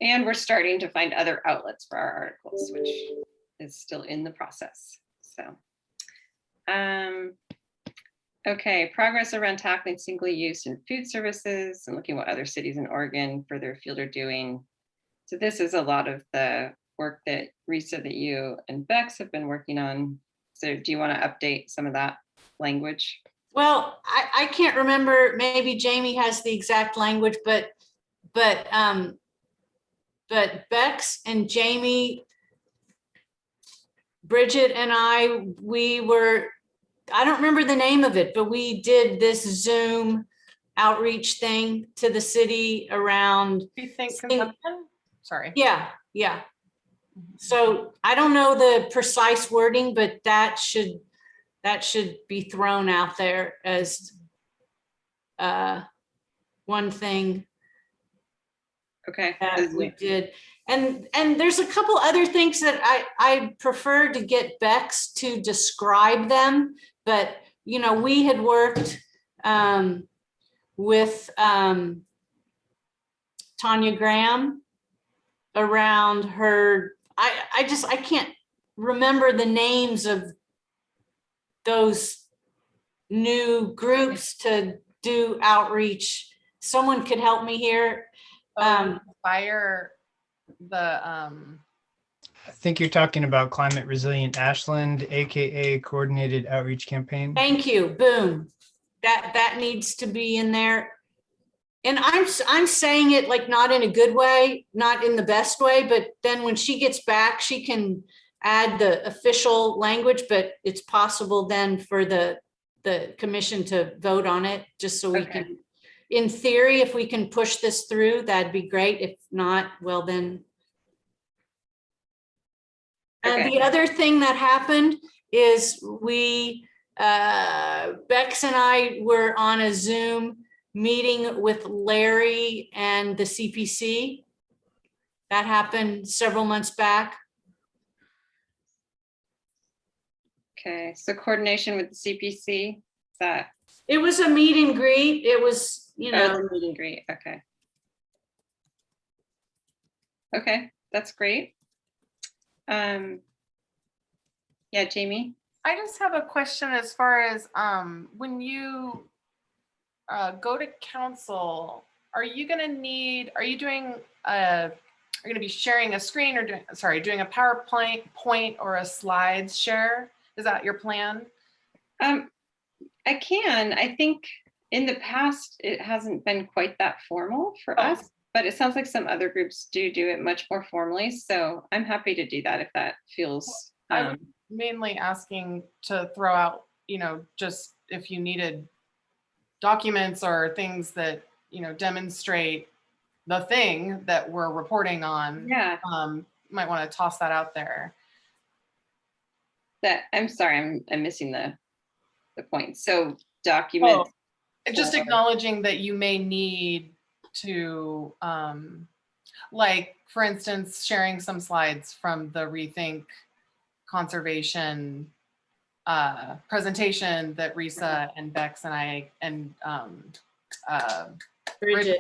And we're starting to find other outlets for our articles, which is still in the process. So, okay, progress around tackling single use in food services and looking what other cities in Oregon for their field are doing. So this is a lot of the work that Risa, that you and Bex have been working on. So do you want to update some of that language? Well, I can't remember, maybe Jamie has the exact language, but Bex and Jamie, Bridget and I don't remember the name of it, but we did this Zoom outreach thing to the city around. Rethink consumption? Sorry. Yeah. So I don't know the precise wording, but that should be thrown out there as one thing. Okay. That we did. And there's a couple other things that I prefer to get Bex to describe them, but we had worked with Tanya Graham around her, I can't remember the names of those new groups to do outreach. Someone could help me here. Fire the I think you're talking about Climate Resilient Ashland, AKA Coordinated Outreach Campaign. Thank you. Boom. That needs to be in there. And I'm saying it like not in a good way, not in the best way, but then when she gets back, she can add the official language, but it's possible then for the commission to vote on it, just so we Okay. can, in theory, if we can push this through, that'd be great. If not, well then. And Okay. the other thing that happened is Bex and I were on a Zoom meeting with Larry and the CPC. That happened several months back. Okay, so coordination with the CPC, is that, It was a meet and greet. It was, you know, the meet and greet, okay. Okay, that's great. Yeah, Jamie? I just have a question as far as when you go to council, are you going to need, are you doing are you going to be sharing a screen or doing a PowerPoint or a slides share? Is that your plan? I can. I think in the past, it hasn't been quite that formal for Oh. us, but it sounds like some other groups do it much more formally. So I'm happy to do that if that feels. I'm mainly asking to throw out, just if you needed documents or things that, demonstrate the thing that we're reporting on. Yeah, Might want to toss that out there. I'm sorry, I'm missing the point. So documents. Just or- acknowledging that you may need to, like, for instance, sharing some slides from the Rethink Conservation presentation that Risa and Bex and I and Bridget.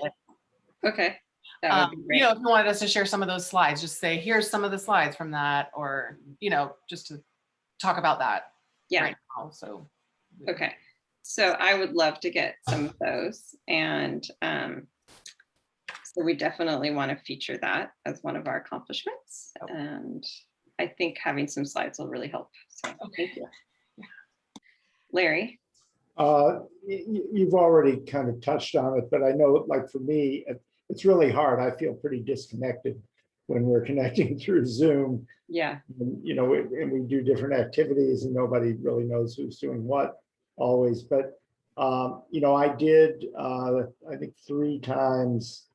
Okay, that would be great. if you wanted us to share some of those slides, just say, here's some of the slides from that, or, just to talk about that Yeah, right now. So, okay. So I would love to get some of those, and so we definitely want to feature that as one of our accomplishments. Okay. And I think having some slides will really help. So thank you. Yeah. Larry? You've already kind of touched on it, but I know, like, for me, it's really hard. I feel pretty disconnected when we're connecting through Zoom. Yeah, And, and we do different activities and nobody really knows who's doing what always. But, I did, I think 3 times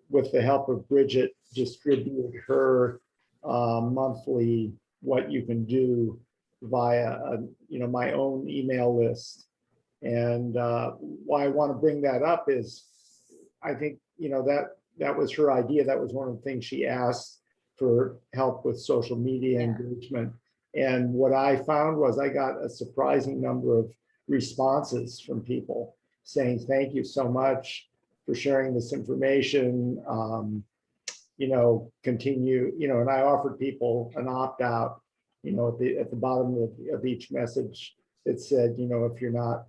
with the help of Bridget, distribute her monthly what you can do via, my own email list. And why I want to bring that up is I think, that was her idea. That was one of the things she asked for help with social media engagement. And what I found was I got a surprising number of responses from people saying, thank you so much for sharing this information. Continue, and I offered people an opt-out, at the bottom of each message. It said, if you're not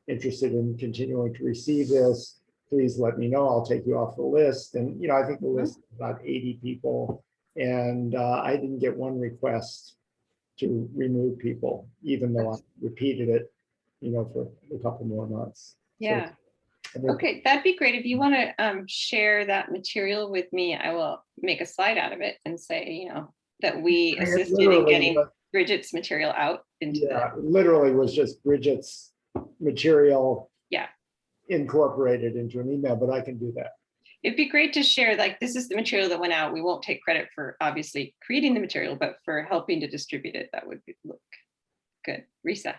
interested in continuing to receive this, please let me know. I'll take you off the list. And, I think the list is about 80 people. And I didn't get one request to remove people, even though I repeated it, for a couple more months. yeah. So, Okay, that'd be great. If you want to share that material with me, I will make a slide out of it and say, that we assisted in getting Bridget's material out into yeah, it literally was just Bridget's material. Yeah. Incorporated into an email, but I can do that. It'd be great to share, like, this is the material that went out. We won't take credit for obviously creating the material, but for helping to distribute it, that would look good. Risa?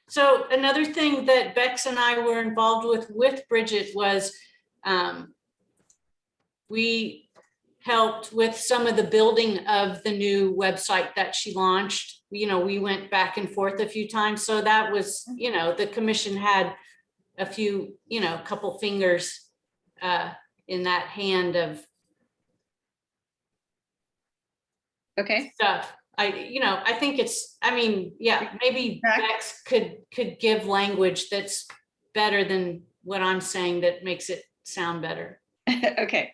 So another thing that Bex and I were involved with Bridget was we helped with some of the building of the new website that she launched. We went back and forth a few times. So that was, the commission had a few, couple fingers in that hand of Okay, stuff. I think it's, maybe Bex could give language that's better than what I'm saying that makes it sound better. okay.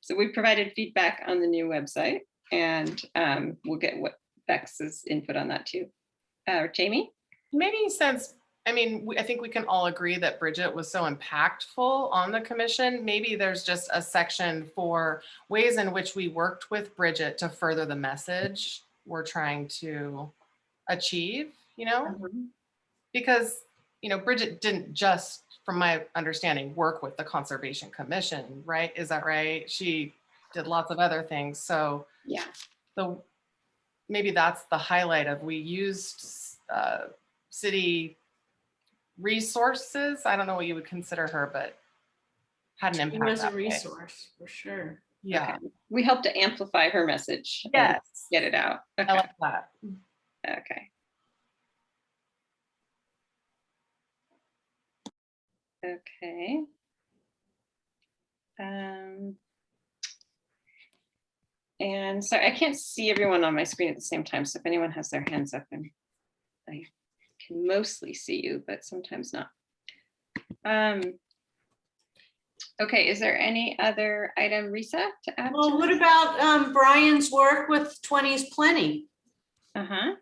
So we provided feedback on the new website, and we'll get what Bex's input on that too. Jamie? Maybe since, I think we can all agree that Bridget was so impactful on the commission. Maybe there's just a section for ways in which we worked with Bridget to further the message we're trying to achieve, you know? Mhm. Because, you know, Bridget didn't just, from my understanding, work with the Conservation Commission, right? Is that right? She did lots of other things. So Yeah, the maybe that's the highlight of we used city resources. I don't know what you would consider her, but had an It impact was a that way. resource for sure. Yeah. okay. We help to amplify her message. and Yes. Get it out. I Okay. like that. Okay. Okay. And so I can't see everyone on my screen at the same time. So if anyone has their hands up, and I can mostly see you, but sometimes not. Okay, is there any other item, Risa, to add? Well, to what this? about Brian's work with 20's Plenty? Uh-huh.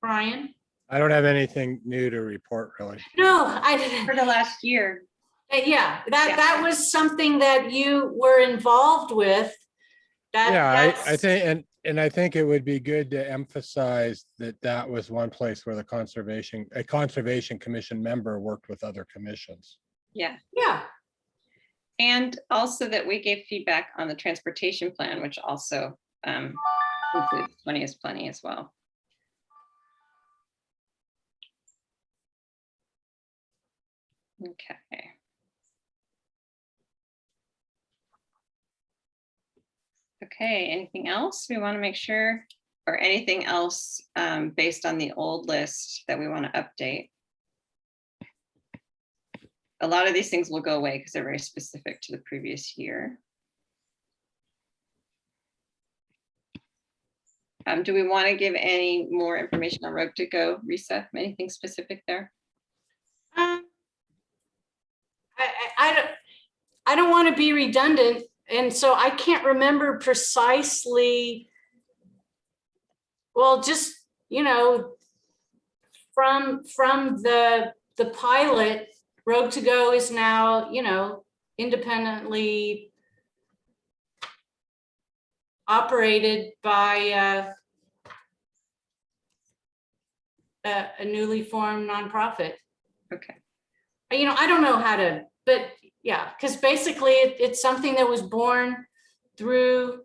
Brian? I don't have anything new to report, really. No, I didn't. For the last year. Yeah, Yeah. that was something that you were involved with. Yeah, I That's- think, and I think it would be good to emphasize that that was one place where a conservation commission member worked with other commissions. Yeah. Yeah, And also that we gave feedback on the transportation plan, which also includes 20 is Plenty as well. Okay. Okay, anything else we want to make sure, or anything else based on the old list that we want to update? A lot of these things will go away because they're very specific to the previous year. Do we want to give any more information on Road to Go, Risa? Anything specific there? I don't want to be redundant, and so I can't remember precisely. Well, just, you know, from the pilot, Road to Go is now, you know, independently operated by a newly formed nonprofit. Okay. You know, I don't know how to, but yeah, because basically it's something that was born through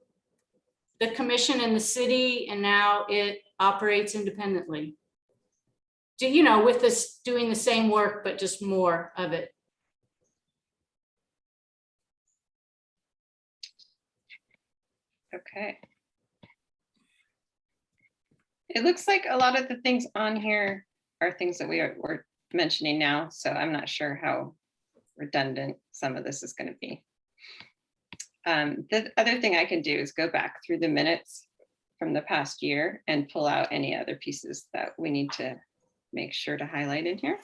the commission in the city, and now it operates independently. You know, with this doing the same work, but just more of it. Okay. It looks like a lot of the things on here are things that we're mentioning now, so I'm not sure how redundant some of this is going to be. The other thing I can do is go back through the minutes from the past year and pull out any other pieces that we need to make sure to highlight in here.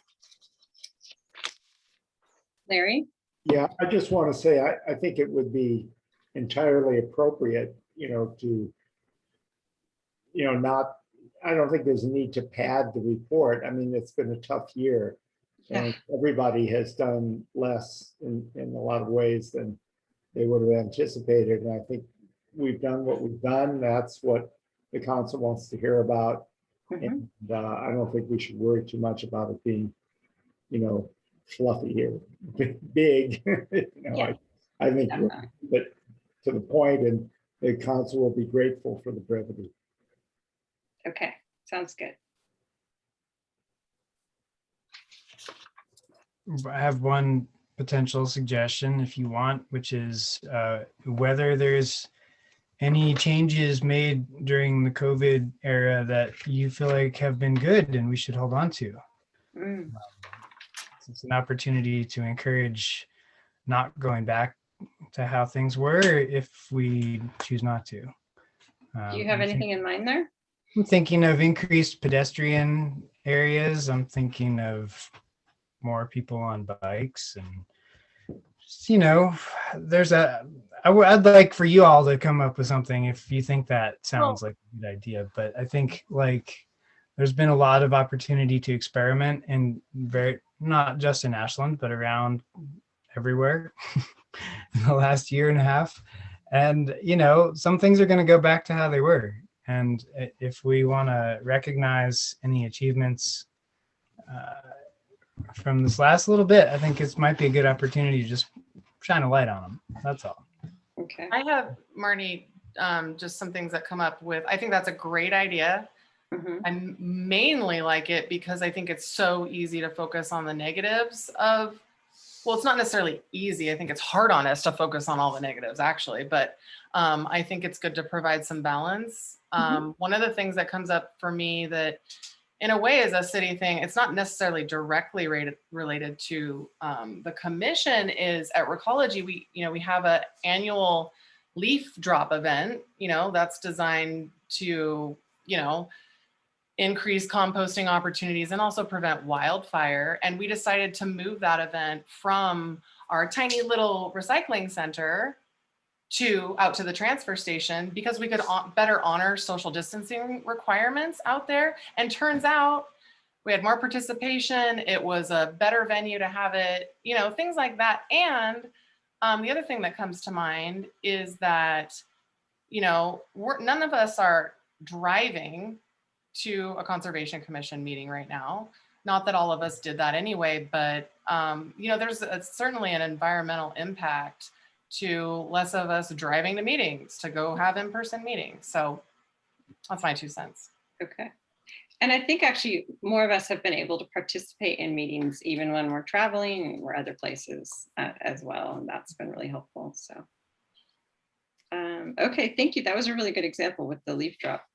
Larry? Yeah, I just want to say, I think it would be entirely appropriate, you know, to, you know, not, I don't think there's a need to pad the report. I mean, it's been a tough year. And everybody has done less in a lot of ways than they would have anticipated. And I think we've done what we've done. That's what the council wants to hear about. Mhm. And I don't think we should worry too much about it being, you know, fluffy or big. You know, Yeah. I think, Definitely. but to the point, and the council will be grateful for the brevity. Okay, sounds good. I have one potential suggestion if you want, which is whether there's any changes made during the COVID era that you feel like have been good and we should hold on to. Mm, It's an opportunity to encourage not going back to how things were if we choose not to. Do you have anything in mind there? I'm thinking of increased pedestrian areas. I'm thinking of more people on bikes, and just, you know, I'd like for you all to come up with something if you think that sounds like a good idea. But I think like there's been a lot of opportunity to experiment, and not just in Ashland, but around everywhere in the last year and a half. And, you know, some things are going to go back to how they were. And if we want to recognize any achievements from this last little bit, I think it might be a good opportunity to just shine a light on them. That's all. Okay. I have, Marty, just some things that come up with, I think that's a great idea. Mhm. I mainly like it because I think it's so easy to focus on the negatives of, well, it's not necessarily easy. I think it's hard on us to focus on all the negatives actually, but I think it's good to provide some balance. One of the things that comes up for me that in a way is a city thing, it's not necessarily directly related to the commission, is at Recology, we have an annual leaf drop event, that's designed to, increase composting opportunities and also prevent wildfire. And we decided to move that event from our tiny little recycling center out to the transfer station because we could better honor social distancing requirements out there. And turns out we had more participation. It was a better venue to have it, things like that. And the other thing that comes to mind is that, none of us are driving to a Conservation Commission meeting right now. Not that all of us did that anyway, but there's certainly an environmental impact to less of us driving to meetings to go have in-person meetings. So that's my 2 cents. Okay. And I think actually more of us have been able to participate in meetings even when we're traveling and we're other places as well. And that's been really helpful. So, okay, thank you. That was a really good example with the leaf drop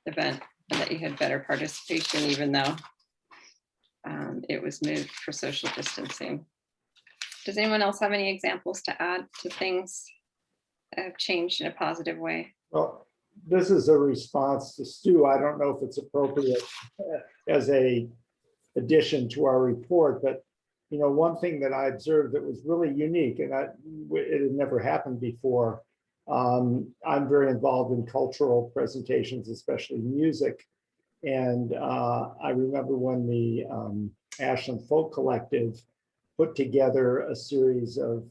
event, and that you had better participation even though it was moved for social distancing. Does anyone else have any examples to add to things that have changed in a positive way? Well, this is a response to Stu. I don't know if it's appropriate as a addition to our report, but one thing that I observed that was really unique, and it had never happened before. I'm very involved in cultural presentations, especially music. And I remember when the Ashland Folk Collective put together a series of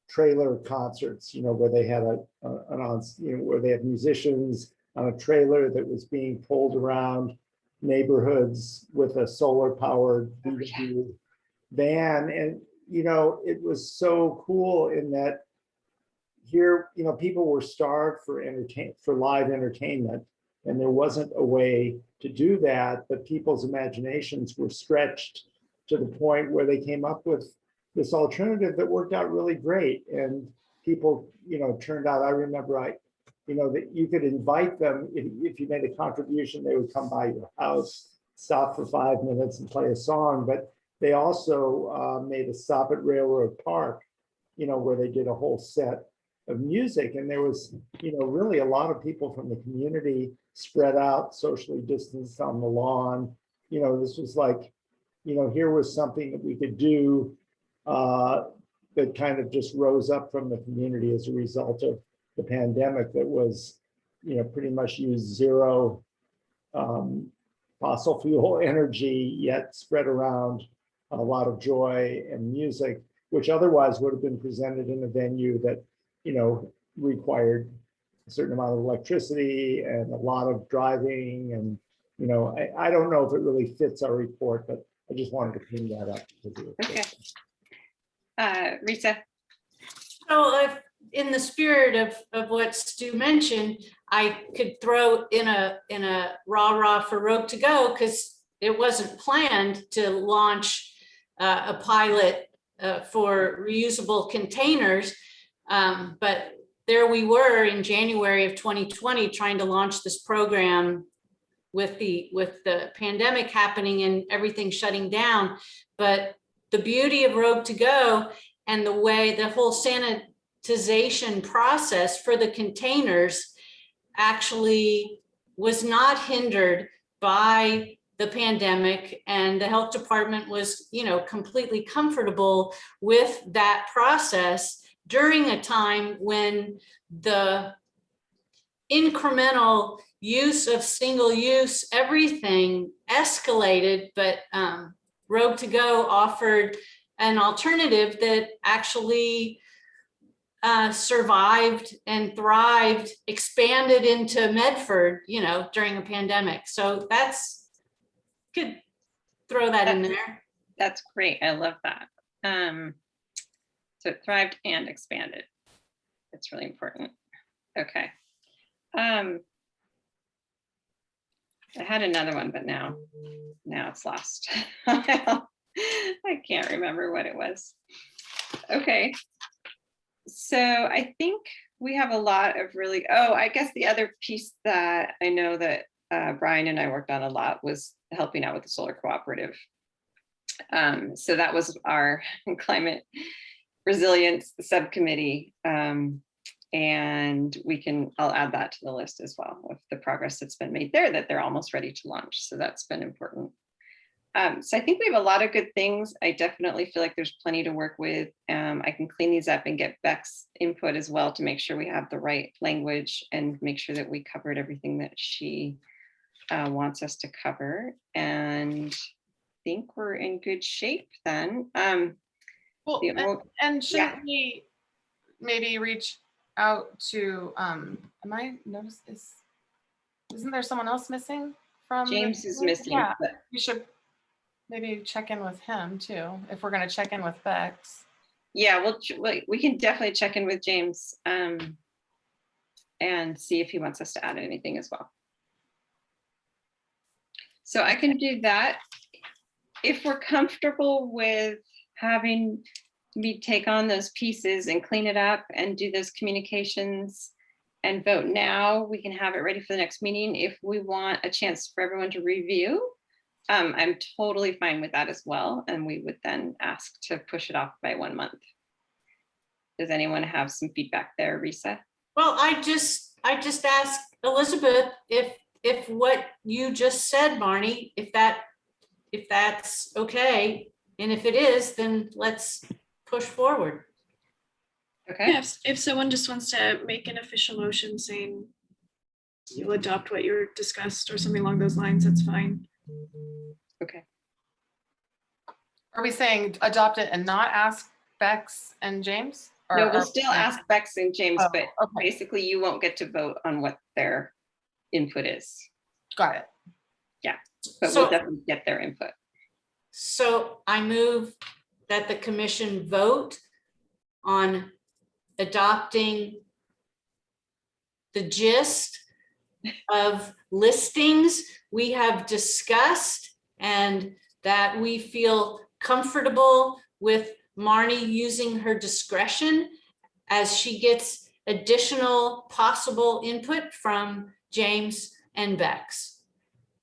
trailer concerts, where they had where they had musicians on a trailer that was being pulled around neighborhoods with a solar powered van. And, it was so cool in that here, people were starved for live entertainment, and there wasn't a way to do that, but people's imaginations were stretched to the point where they came up with this alternative that worked out really great. And people, turned out, I remember that you could invite them, if you made a contribution, they would come by your house, stop for 5 minutes and play a song. But they also made a stop at Railroad Park, where they did a whole set of music. And there was, really a lot of people from the community spread out, socially distanced on the lawn. This was like, here was something that we could do that kind of just rose up from the community as a result of the pandemic that was, pretty much used zero fossil fuel energy, yet spread around a lot of joy and music, which otherwise would have been presented in a venue that, required a certain amount of electricity and a lot of driving. And, I don't know if it really fits our report, but I just wanted to bring that up. Okay. Risa. So in the spirit of what Stu mentioned, I could throw in a rah-rah for Rogue to Go, because it wasn't planned to launch a pilot for reusable containers. But there we were in January of 2020 trying to launch this program with the pandemic happening and everything shutting down. But the beauty of Rogue to Go and the way the whole sanitization process for the containers actually was not hindered by the pandemic, and the health department was, completely comfortable with that process during a time when the incremental use of single-use everything escalated. But Rogue to Go offered an alternative that actually survived and thrived, expanded into Medford, you know, during a pandemic. So could throw that in there. That's great. I love that. So it thrived and expanded. It's really important. Okay. I had another one, but now it's lost. I can't remember what it was. Okay. So I think we have a lot of really, I guess the other piece that I know that Brian and I worked on a lot was helping out with the solar cooperative. So that was our climate resilience subcommittee. And I'll add that to the list as well of the progress that's been made there, that they're almost ready to launch. So that's been important. So I think we have a lot of good things. I definitely feel like there's plenty to work with. I can clean these up and get Beck's input as well to make sure we have the right language and make sure that we covered everything that she wants us to cover. And I think we're in good shape then. Well, and shouldn't we maybe reach out to, isn't there someone else missing from? James is missing. Yeah, we should maybe check in with him too, if we're going to check in with Bex. Yeah, we can definitely check in with James and see if he wants us to add anything as well. So I can do that. If we're comfortable with having me take on those pieces and clean it up and do those communications and vote now, we can have it ready for the next meeting. If we want a chance for everyone to review, I'm totally fine with that as well. And we would then ask to push it off by 1 month. Does anyone have some feedback there, Risa? Well, I just asked Elizabeth if what you just said, Marnie, if that's okay. And if it is, then let's push forward. Okay. Yeah, if someone just wants to make an official motion saying you'll adopt what you discussed or something along those lines, that's fine. Okay. Are we saying adopt it and not ask Bex and James? No, we'll still ask Bex and James, but okay. basically you won't get to vote on what their input is. Got it. Yeah, but So- we'll definitely get their input. So I move that the commission vote on adopting the gist of listings we have discussed and that we feel comfortable with Marnie using her discretion as she gets additional possible input from James and Bex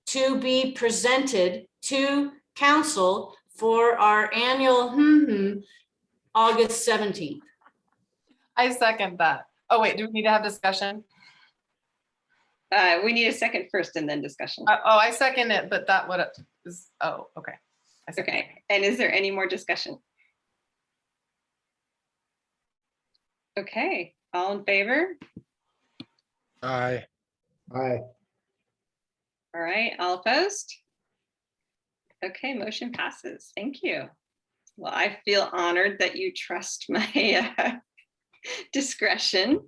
to be presented to council for our annual August 17th. I second that. Oh, wait, do we need to have discussion? We need a second first and then discussion. I second it, but that what it is. Oh, okay. I second it. Okay, and is there any more discussion? Okay, all in favor? Aye. Aye. All right, all opposed? Okay, motion passes. Thank you. Well, I feel honored that you trust my discretion,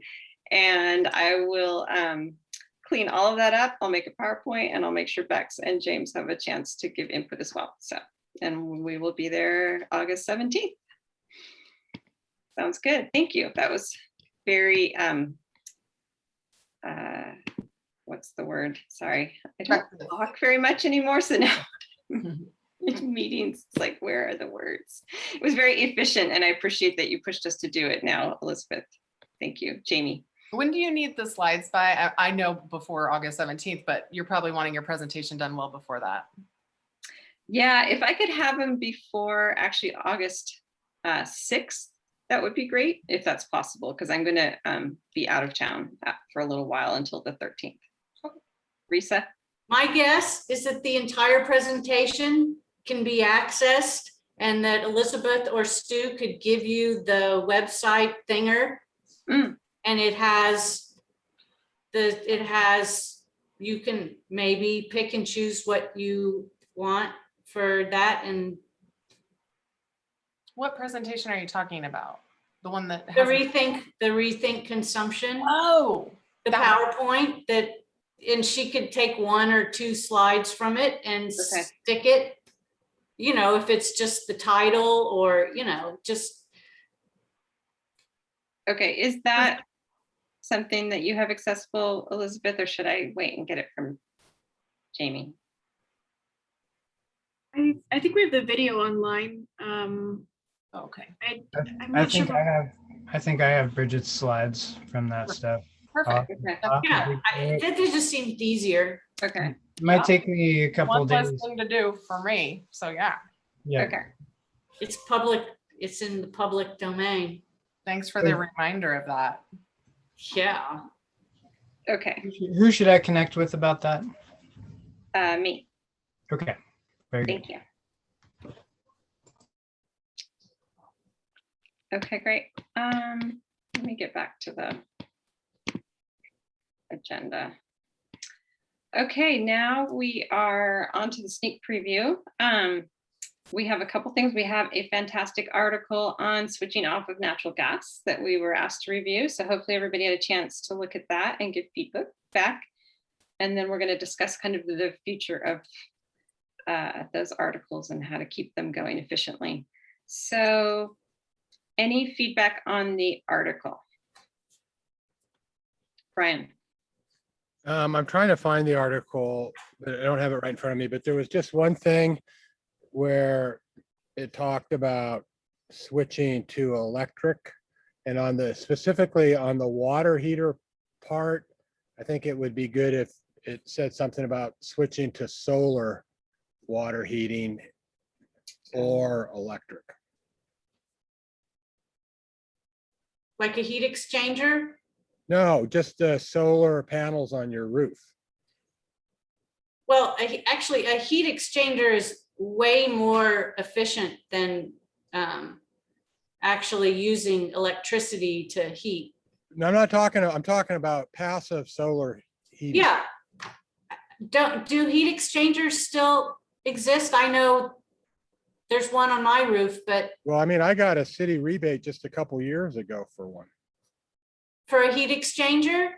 and I will clean all of that up. I'll make a PowerPoint and I'll make sure Bex and James have a chance to give input as well. So, and we will be there August 17th. Sounds good. Thank you. That was very, what's the word? Sorry, I don't talk very much anymore. So now in meetings, it's like, where are the words? It was very efficient and I appreciate that you pushed us to do it now, Elizabeth. Thank you. Jamie. When do you need the slides by? I know before August 17th, but you're probably wanting your presentation done well before that. Yeah, if I could have them before actually August 6th, that would be great if that's possible, because I'm going to be out of town for a little while until the 13th. Risa? My guess is that the entire presentation can be accessed and that Elizabeth or Stu could give you the website thinger. And it has, you can maybe pick and choose what you want for that. And What presentation are you talking about? The one that The has. rethink consumption, Oh, the that PowerPoint that, and she could take 1 or 2 slides from it and stick it, you know, if it's just the title or, you know, just, Okay, is that something that you have accessible, Elizabeth, or should I wait and get it from Jamie? I think we have the video online. okay. I'm I not sure. think I think I have Bridget's slides from that stuff. Perfect. Okay. I'll yeah, dig through it. that just seemed easier. Okay, Might take me a couple One less days. thing to do for me. So yeah, Yeah. okay. It's public, it's in the public domain. thanks for the reminder of that. Yeah. Okay, Who should I connect with about that? me, Okay. Very good. thank you. Okay, great. Let me get back to the agenda. Okay, now we are on to the sneak preview. We have a couple things. We have a fantastic article on switching off of natural gas that we were asked to review. So hopefully everybody had a chance to look at that and give feedback back. And then we're going to discuss kind of the future of those articles and how to keep them going efficiently. So any feedback on the article? Brian. I'm trying to find the article, but I don't have it right in front of me, but there was just one thing where it talked about switching to electric, and on the, specifically on the water heater part, I think it would be good if it said something about switching to solar water heating or electric. Like a heat exchanger? No, just solar panels on your roof. Well, actually, a heat exchanger is way more efficient than actually using electricity to heat. No, I'm talking about passive solar heating. Yeah. Do heat exchangers still exist? I know there's one on my roof, but Well, I mean, I got a city rebate just a couple years ago for one. for a heat exchanger,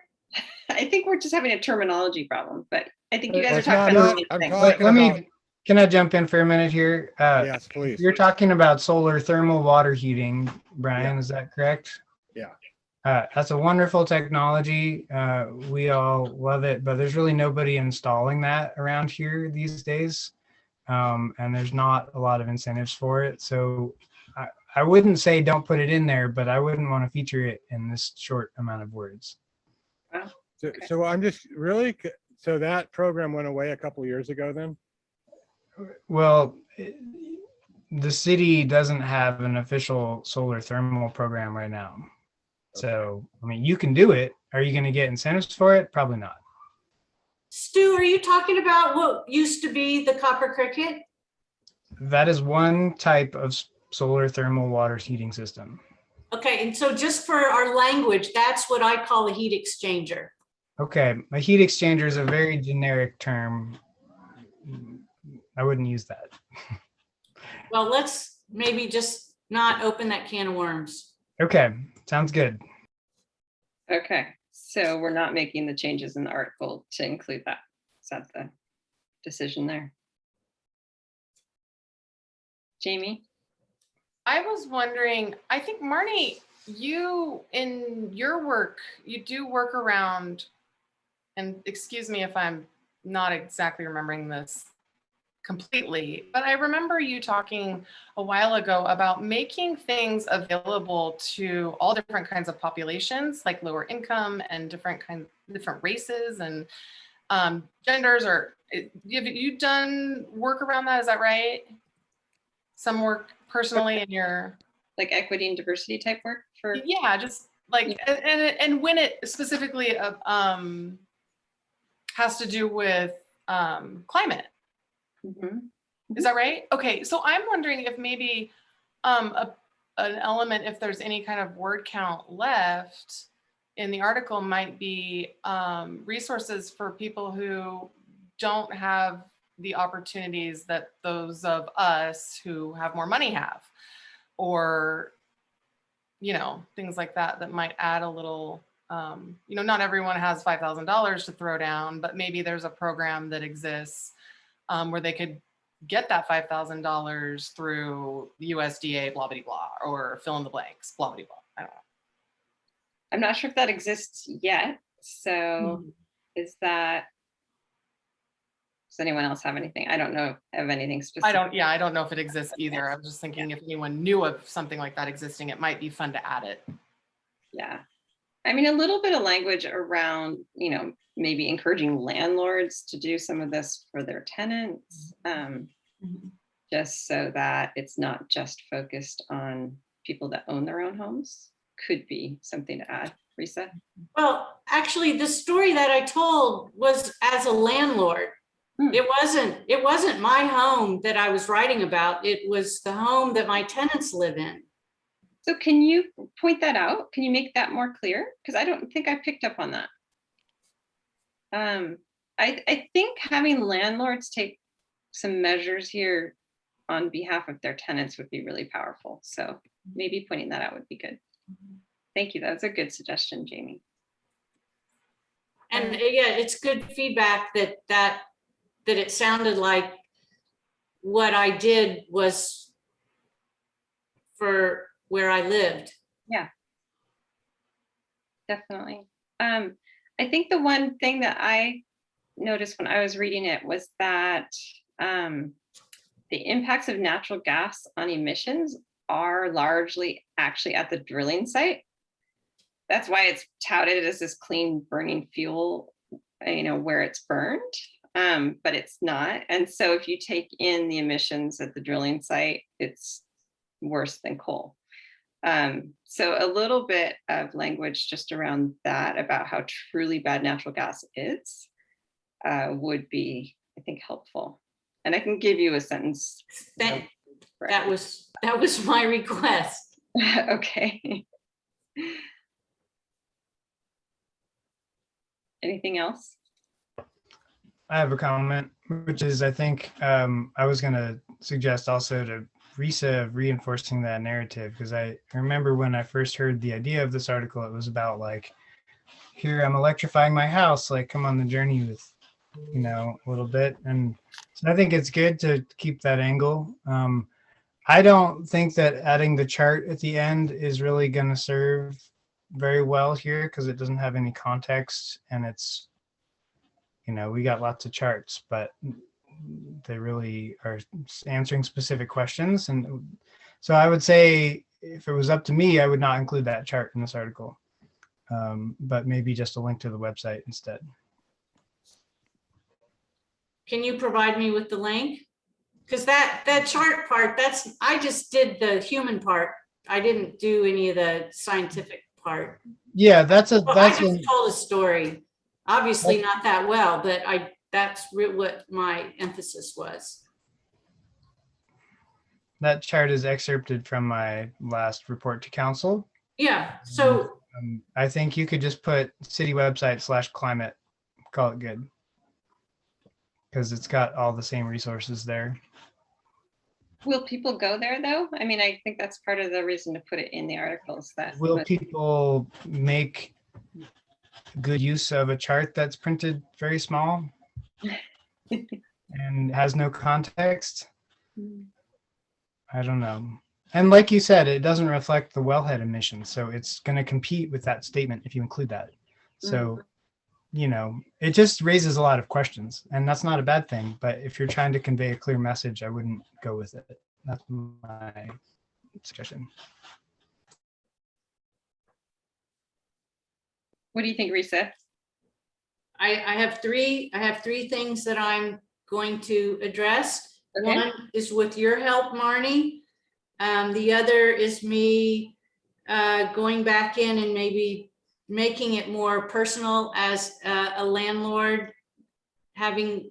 I think we're just having a terminology problem, but I think you guys Well, are it's talking not- about the I'm same thing. talking Let about- me, can I jump in for a minute here? Yes, please. You're talking about solar thermal water heating, Brian, Yeah. is that correct? Yeah. That's a wonderful technology. We all love it, but there's really nobody installing that around here these days. And there's not a lot of incentives for it. So I wouldn't say don't put it in there, but I wouldn't want to feature it in this short amount of words. So I'm just really, so that program went away a couple years ago then? Well, the city doesn't have an official solar thermal program right now. So, I mean, you can do it. Are you going to get incentives for it? Probably not. Stu, are you talking about what used to be the copper cricket? That is one type of solar thermal water heating system. Okay, and so just for our language, that's what I call a heat exchanger. Okay, a heat exchanger is a very generic term. I wouldn't use that. Well, let's maybe just not open that can of worms. Okay, sounds good. Okay, so we're not making the changes in the article to include that. Is that the decision there? Jamie? I was wondering, I think Marnie, you in your work, you do work around, and excuse me if I'm not exactly remembering this completely, but I remember you talking a while ago about making things available to all different kinds of populations, like lower income and different races and genders. Or have you done work around that? Is that right? Some work personally in your Like equity and diversity type work for? yeah, just like and when it specifically has to do with climate. Mhm. Is that right? Okay, so I'm wondering if maybe an element, if there's any kind of word count left in the article, might be resources for people who don't have the opportunities that those of us who have more money have, or you know, things like that that might add a little, you know, not everyone has $5,000 to throw down, but maybe there's a program that exists where they could get that $5,000 through the USDA, blah, blah, blah, or fill in the blanks, blah, blah, blah. I don't know. I'm not sure if that exists yet. So is that, does anyone else have anything? I don't know of anything specific. I don't know if it exists either. I was just thinking if anyone knew of something like that existing, it might be fun to add it. Yeah. I mean, a little bit of language around, you know, maybe encouraging landlords to do some of this for their tenants, just so that it's not just focused on people that own their own homes, could be something to add. Risa? Well, actually, the story that I told was as a landlord. It wasn't my home that I was writing about. It was the home that my tenants live in. So can you point that out? Can you make that more clear? Because I don't think I picked up on that. I think having landlords take some measures here on behalf of their tenants would be really powerful. So maybe pointing that out would be good. Thank you. That's a good suggestion, Jamie. And yeah, it's good feedback that it sounded like what I did was for where I lived. Yeah, definitely. I think the one thing that I noticed when I was reading it was that the impacts of natural gas on emissions are largely actually at the drilling site. That's why it's touted as this clean burning fuel, you know, where it's burned, but it's not. And so if you take in the emissions at the drilling site, it's worse than coal. So a little bit of language just around that about how truly bad natural gas is would be, I think, helpful. And I can give you a sentence. That was my request. Okay. Anything else? I have a comment, which is I think I was going to suggest also to Risa reinforcing that narrative, because I remember when I first heard the idea of this article, it was about like, here I'm electrifying my house, like come on the journey with, you know, a little bit. And so I think it's good to keep that angle. I don't think that adding the chart at the end is really going to serve very well here because it doesn't have any context, and it's, you know, we got lots of charts, but they really are answering specific questions. And so I would say if it was up to me, I would not include that chart in this article, but maybe just a link to the website instead. Can you provide me with the link? Because that chart part, I just did the human part. I didn't do any of the scientific part. Yeah, I just told a story. Obviously not that well, but that's what my emphasis was. That chart is excerpted from my last report to council. Yeah, so I think you could just put city website /climate, call it good. Because it's got all the same resources there. Will people go there though? I mean, I think that's part of the reason to put it in the articles. That will people make good use of a chart that's printed very small and has no context? I don't know. And like you said, it doesn't reflect the wellhead emissions, so it's going to compete with that statement if you include that. So, you know, it just raises a lot of questions, and that's not a bad thing. But if you're trying to convey a clear message, I wouldn't go with it. That's my suggestion. What do you think, Risa? I have three things that I'm going to address. Okay. One is with your help, Marnie. The other is me going back in and maybe making it more personal as a landlord, having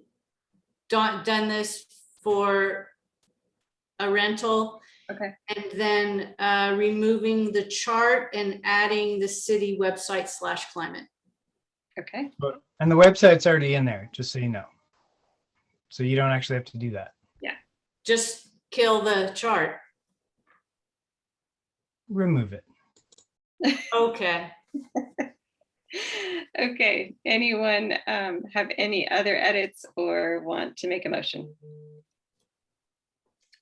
done this for a rental. Okay. And then removing the chart and adding the city website /climate. Okay. And the website's already in there, just so you know. So you don't actually have to do that. Yeah. Just kill the chart. Remove it. Okay. Okay, anyone have any other edits or want to make a motion?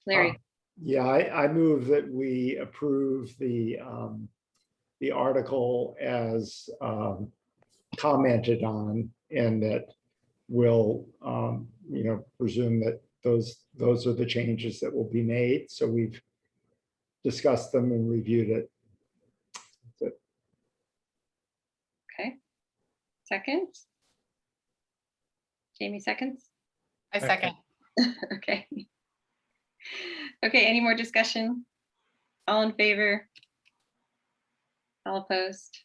Larry, Yeah, I move that we approve the article as commented on, and that we'll, presume that those are the changes that will be made. So we've discussed them and reviewed it. okay. Second? Jamie seconds? I second. Okay. Okay, any more discussion? All in favor? All opposed?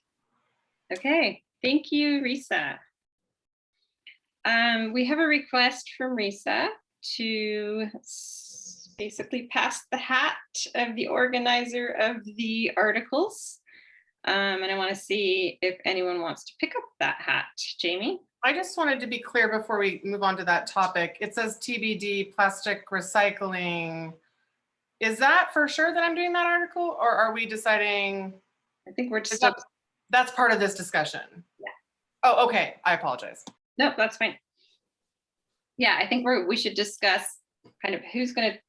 Okay, thank you, Risa. We have a request from Risa to basically pass the hat of the organizer of the articles. And I want to see if anyone wants to pick up that hat. Jamie? I just wanted to be clear before we move on to that topic. It says TBD plastic recycling. Is that for sure that I'm doing that article, or are we deciding? I think we're Is just, that's part of this discussion? Yeah. Oh, okay. I apologize. nope, that's fine. Yeah, I think we should discuss kind of who's going to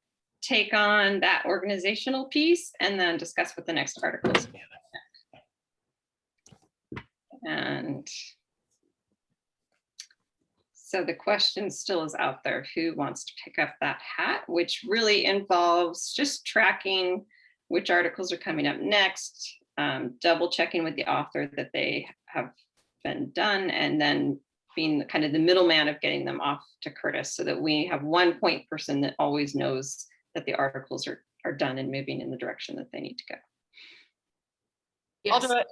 take on that organizational piece and then discuss what the next article is. And so the question still is out there, who wants to pick up that hat, which really involves just tracking which articles are coming up next, double checking with the author that they have been done, and then being kind of the middleman of getting them off to Curtis so that we have one point person that always knows that the articles are done and moving in the direction that they need to go. I'll Yes. do it.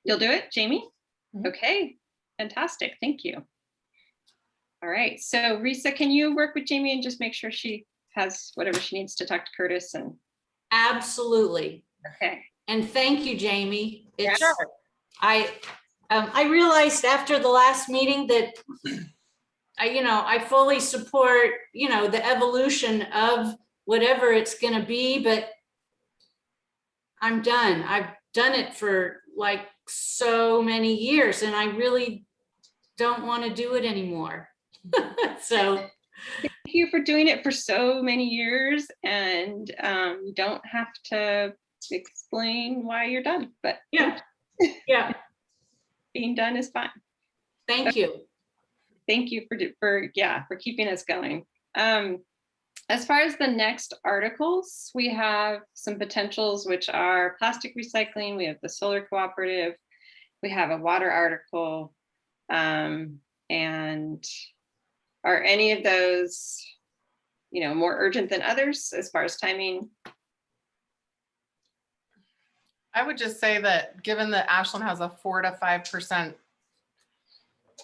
You'll do it, Jamie? Mhm. Okay, fantastic, thank you. All right, so Risa, can you work with Jamie and just make sure she has whatever she needs to talk to Curtis and, Absolutely. okay. And thank you, Jamie. It's, Sure. I realized after the last meeting that I fully support, the evolution of whatever it's gonna be, but I'm done. I've done it for like so many years and I really don't want to do it anymore. So Thank you for doing it for so many years, and you don't have to explain why you're done, but yeah, being done is fine. thank you. Thank you for keeping us going. As far as the next articles, we have some potentials, which are plastic recycling. We have the solar cooperative. We have a water article. And are any of those, more urgent than others as far as timing? I would just say that given that Ashland has a 4 to 5%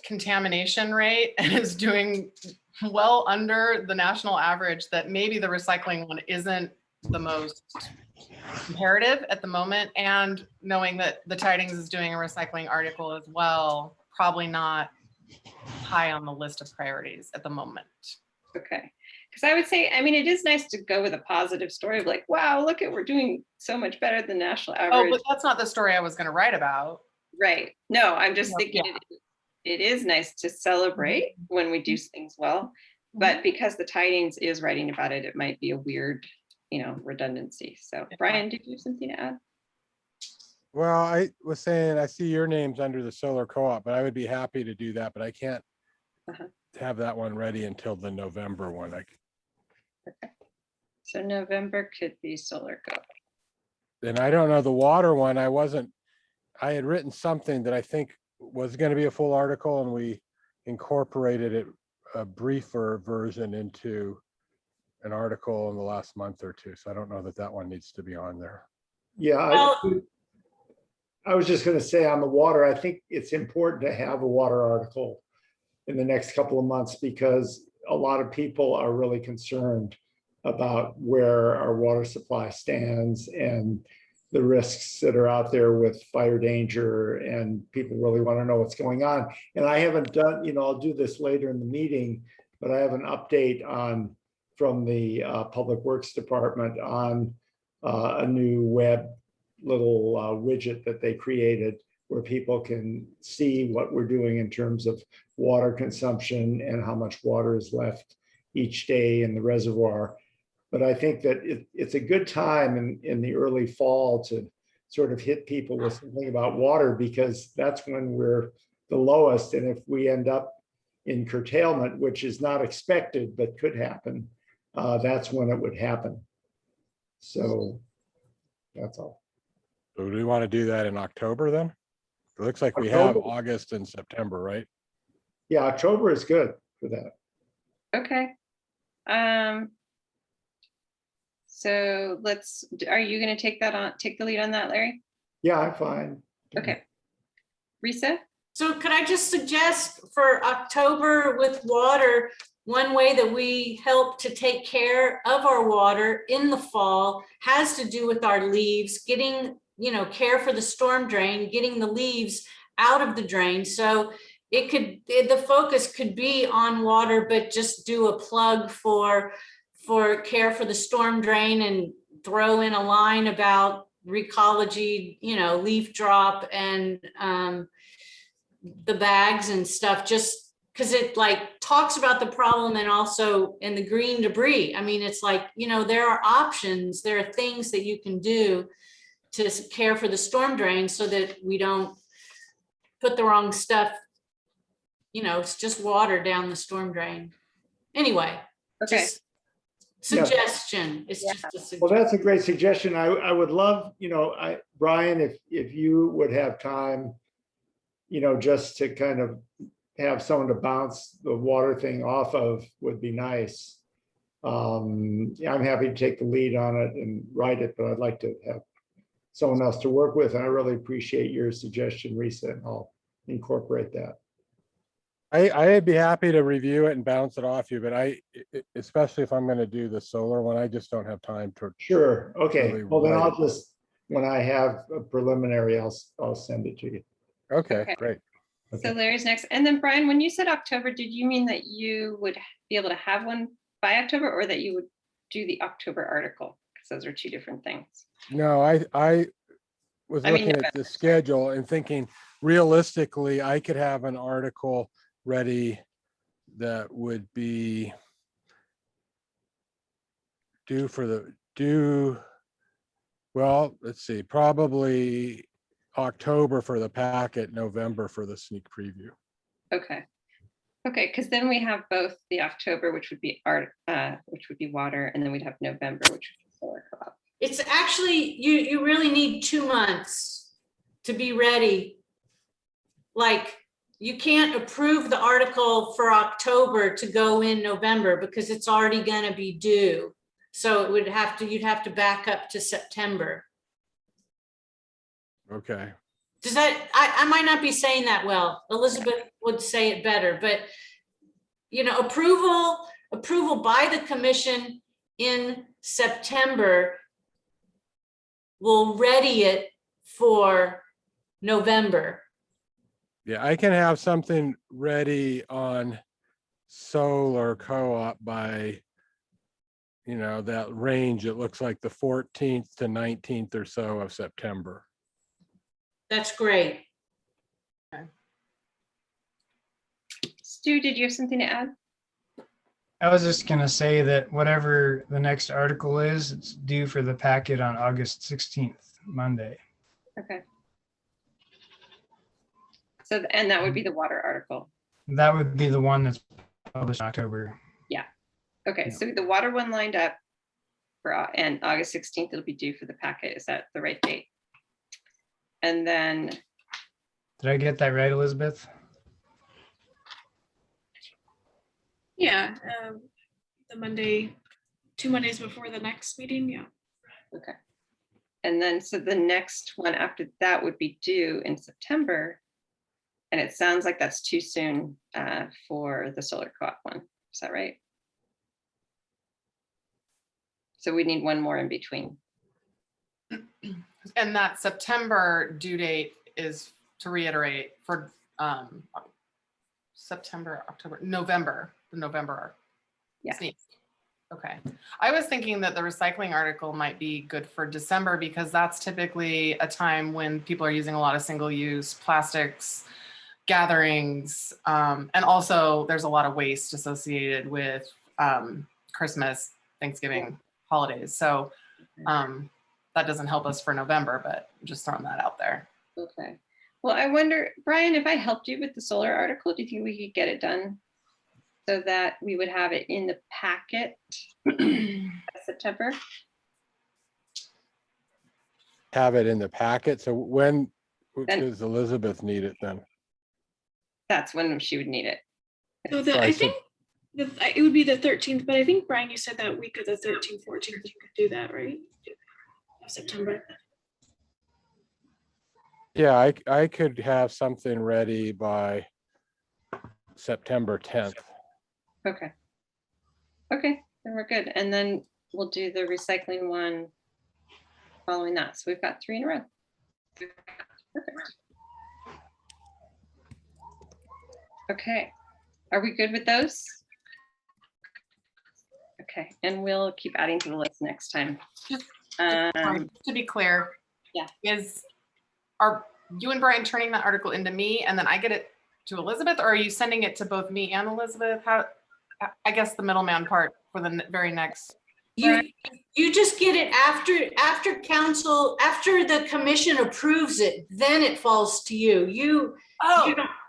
contamination rate and is doing well under the national average, that maybe the recycling one isn't the most imperative at the moment. And knowing that the Tidings is doing a recycling article as well, probably not high on the list of priorities at the moment. Okay, because I would say, it is nice to go with a positive story of like, wow, look we're doing so much better than national Oh, average. but that's not the story I was going to write about. Right. No, I'm just Yeah, thinking yeah. it is nice to celebrate when we do things well, but because the Tidings is writing about it, it might be a weird, redundancy. So Brian, did you have something to add? Well, I was saying, I see your name's under the solar co-op, but I would be happy to do that, but I can't have that one ready until the November one. So November could be solar co. And I don't know the water one. I had written something that I think was going to be a full article, and we incorporated it, a briefer version, into an article in the last month or two. So I don't know that one needs to be on there. Yeah, I was just going to say on the water, I think it's important to have a water article in the next couple of months because a lot of people are really concerned about where our water supply stands and the risks that are out there with fire danger, and people really want to know what's going on. And I haven't done, I'll do this later in the meeting, but I have an update from the Public Works Department on a new web little widget that they created where people can see what we're doing in terms of water consumption and how much water is left each day in the reservoir. But I think that it's a good time in the early fall to sort of hit people with something about water, because that's when we're the lowest. And if we end up in curtailment, which is not expected but could happen, that's when it would happen. So that's all. So do we want to do that in October then? It looks like we have October. August and September, right? Yeah, October is good for that. Okay. So are you going to take the lead on that, Larry? Yeah, I'm fine. Okay. Risa? So could I just suggest for October with water, one way that we help to take care of our water in the fall has to do with our leaves, getting, care for the storm drain, getting the leaves out of the drain. So the focus could be on water, but just do a plug for care for the storm drain and throw in a line about recology, leaf drop and the bags and stuff, just because it talks about the problem and also in the green debris. I mean, it's there are options, there are things that you can do to care for the storm drain so that we don't put the wrong stuff, it's just water down the storm drain. Anyway, Okay. just suggestion. It's Yeah. just a suggestion. Well, that's a great suggestion. I would love, Brian, if you would have time, just to kind of have someone to bounce the water thing off of would be nice. I'm happy to take the lead on it and write it, but I'd like to have someone else to work with. And I really appreciate your suggestion, Risa, and I'll incorporate that. I'd be happy to review it and bounce it off you, but especially if I'm going to do the solar one, I just don't have time to. Sure. Okay. Really Well, then right. I'll just, when I have a preliminary, I'll send it to you. Okay, Okay. great. So Larry's next. And then Brian, when you said October, did you mean that you would be able to have one by October, or that you would do the October article? Because those are two different things. No, I was I mean, looking at November, the sorry. schedule and thinking realistically, I could have an article ready that would be well, let's see, probably October for the packet, November for the sneak preview. Okay. Okay, because then we have both the October, which would be art, which would be water, and then we'd have November, which would be solar co-op. It's actually, you really need 2 months to be ready. You can't approve the article for October to go in November because it's already gonna be due. So you'd have to back up to September. Okay. Does that, I might not be saying that well. Elizabeth would say it better, but approval by the commission in September will ready it for November. Yeah, I can have something ready on solar co-op by, that range. It looks like the 14th to 19th or so of September. That's great. Stu, did you have something to add? I was just gonna say that whatever the next article is, it's due for the packet on August 16th, Monday. Okay. So, and that would be the water article. That would be the one that's published in October. Okay, Yeah. so the water one lined up for, and August 16th, it'll be due for the packet. Is that the right date? And then, Did I get that right, Elizabeth? Yeah, the Monday, 2 Mondays before the next meeting, yeah. okay. And then, so the next one after that would be due in September. And it sounds like that's too soon for the solar co-op one. Is that right? So we need one more in between. And that September due date is, to reiterate, for September, October, November, the November. Yeah. Sneak. Okay. I was thinking that the recycling article might be good for December because that's typically a time when people are using a lot of single-use plastics gatherings. And also there's a lot of waste associated with Christmas, Thanksgiving, holidays. So that doesn't help us for November, but I'm just throwing that out there. Okay. Well, I wonder, Brian, if I helped you with the solar article, do you think we could get it done so that we would have it in the packet September? Have it in the packet. So when Then- does Elizabeth need it then? That's when she would need it. So Sorry, I so- think it would be the 13th, but I think Brian, you said that week of the 13th, 14th, you could do that, right? Of September. Yeah, I could have something ready by September 10th. Okay. Okay, then we're good. And then we'll do the recycling one following that. So we've got 3 in a row. Perfect. Okay, are we good with those? Okay, and we'll keep adding to the list next time. To be clear, Yeah. Are you and Brian turning that article into me and then I get it to Elizabeth, or are you sending it to both me and Elizabeth? How, I guess the middleman part for the very next. You just get it after council, after the commission approves it, then it falls to you. You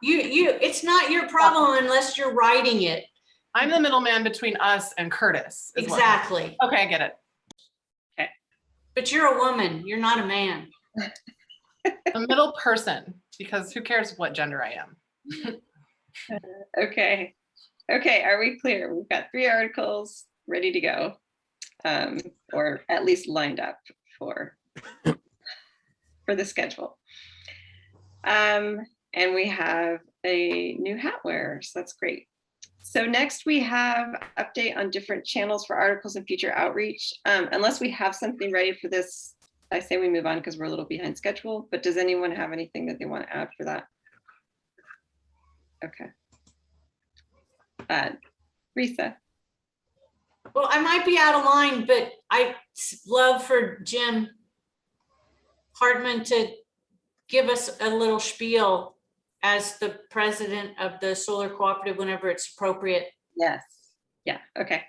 it's not your problem unless you're writing it. I'm the middleman between us and Curtis. is what- Exactly. Okay, I get it. But you're a woman, you're not a man. A middle person, because who cares what gender I am? Okay. Okay, are we clear? We've got 3 articles ready to go. Or at least lined up for the schedule. And we have a new hat wearer, so that's great. So next we have update on different channels for articles and future outreach. Unless we have something ready for this, I say we move on because we're a little behind schedule, but does anyone have anything that they want to add for that? Okay. Risa. Well, I might be out of line, but I'd love for Jim Hartman to give us a little spiel as the president of the Solar Cooperative whenever it's appropriate. Yes. Yeah, okay.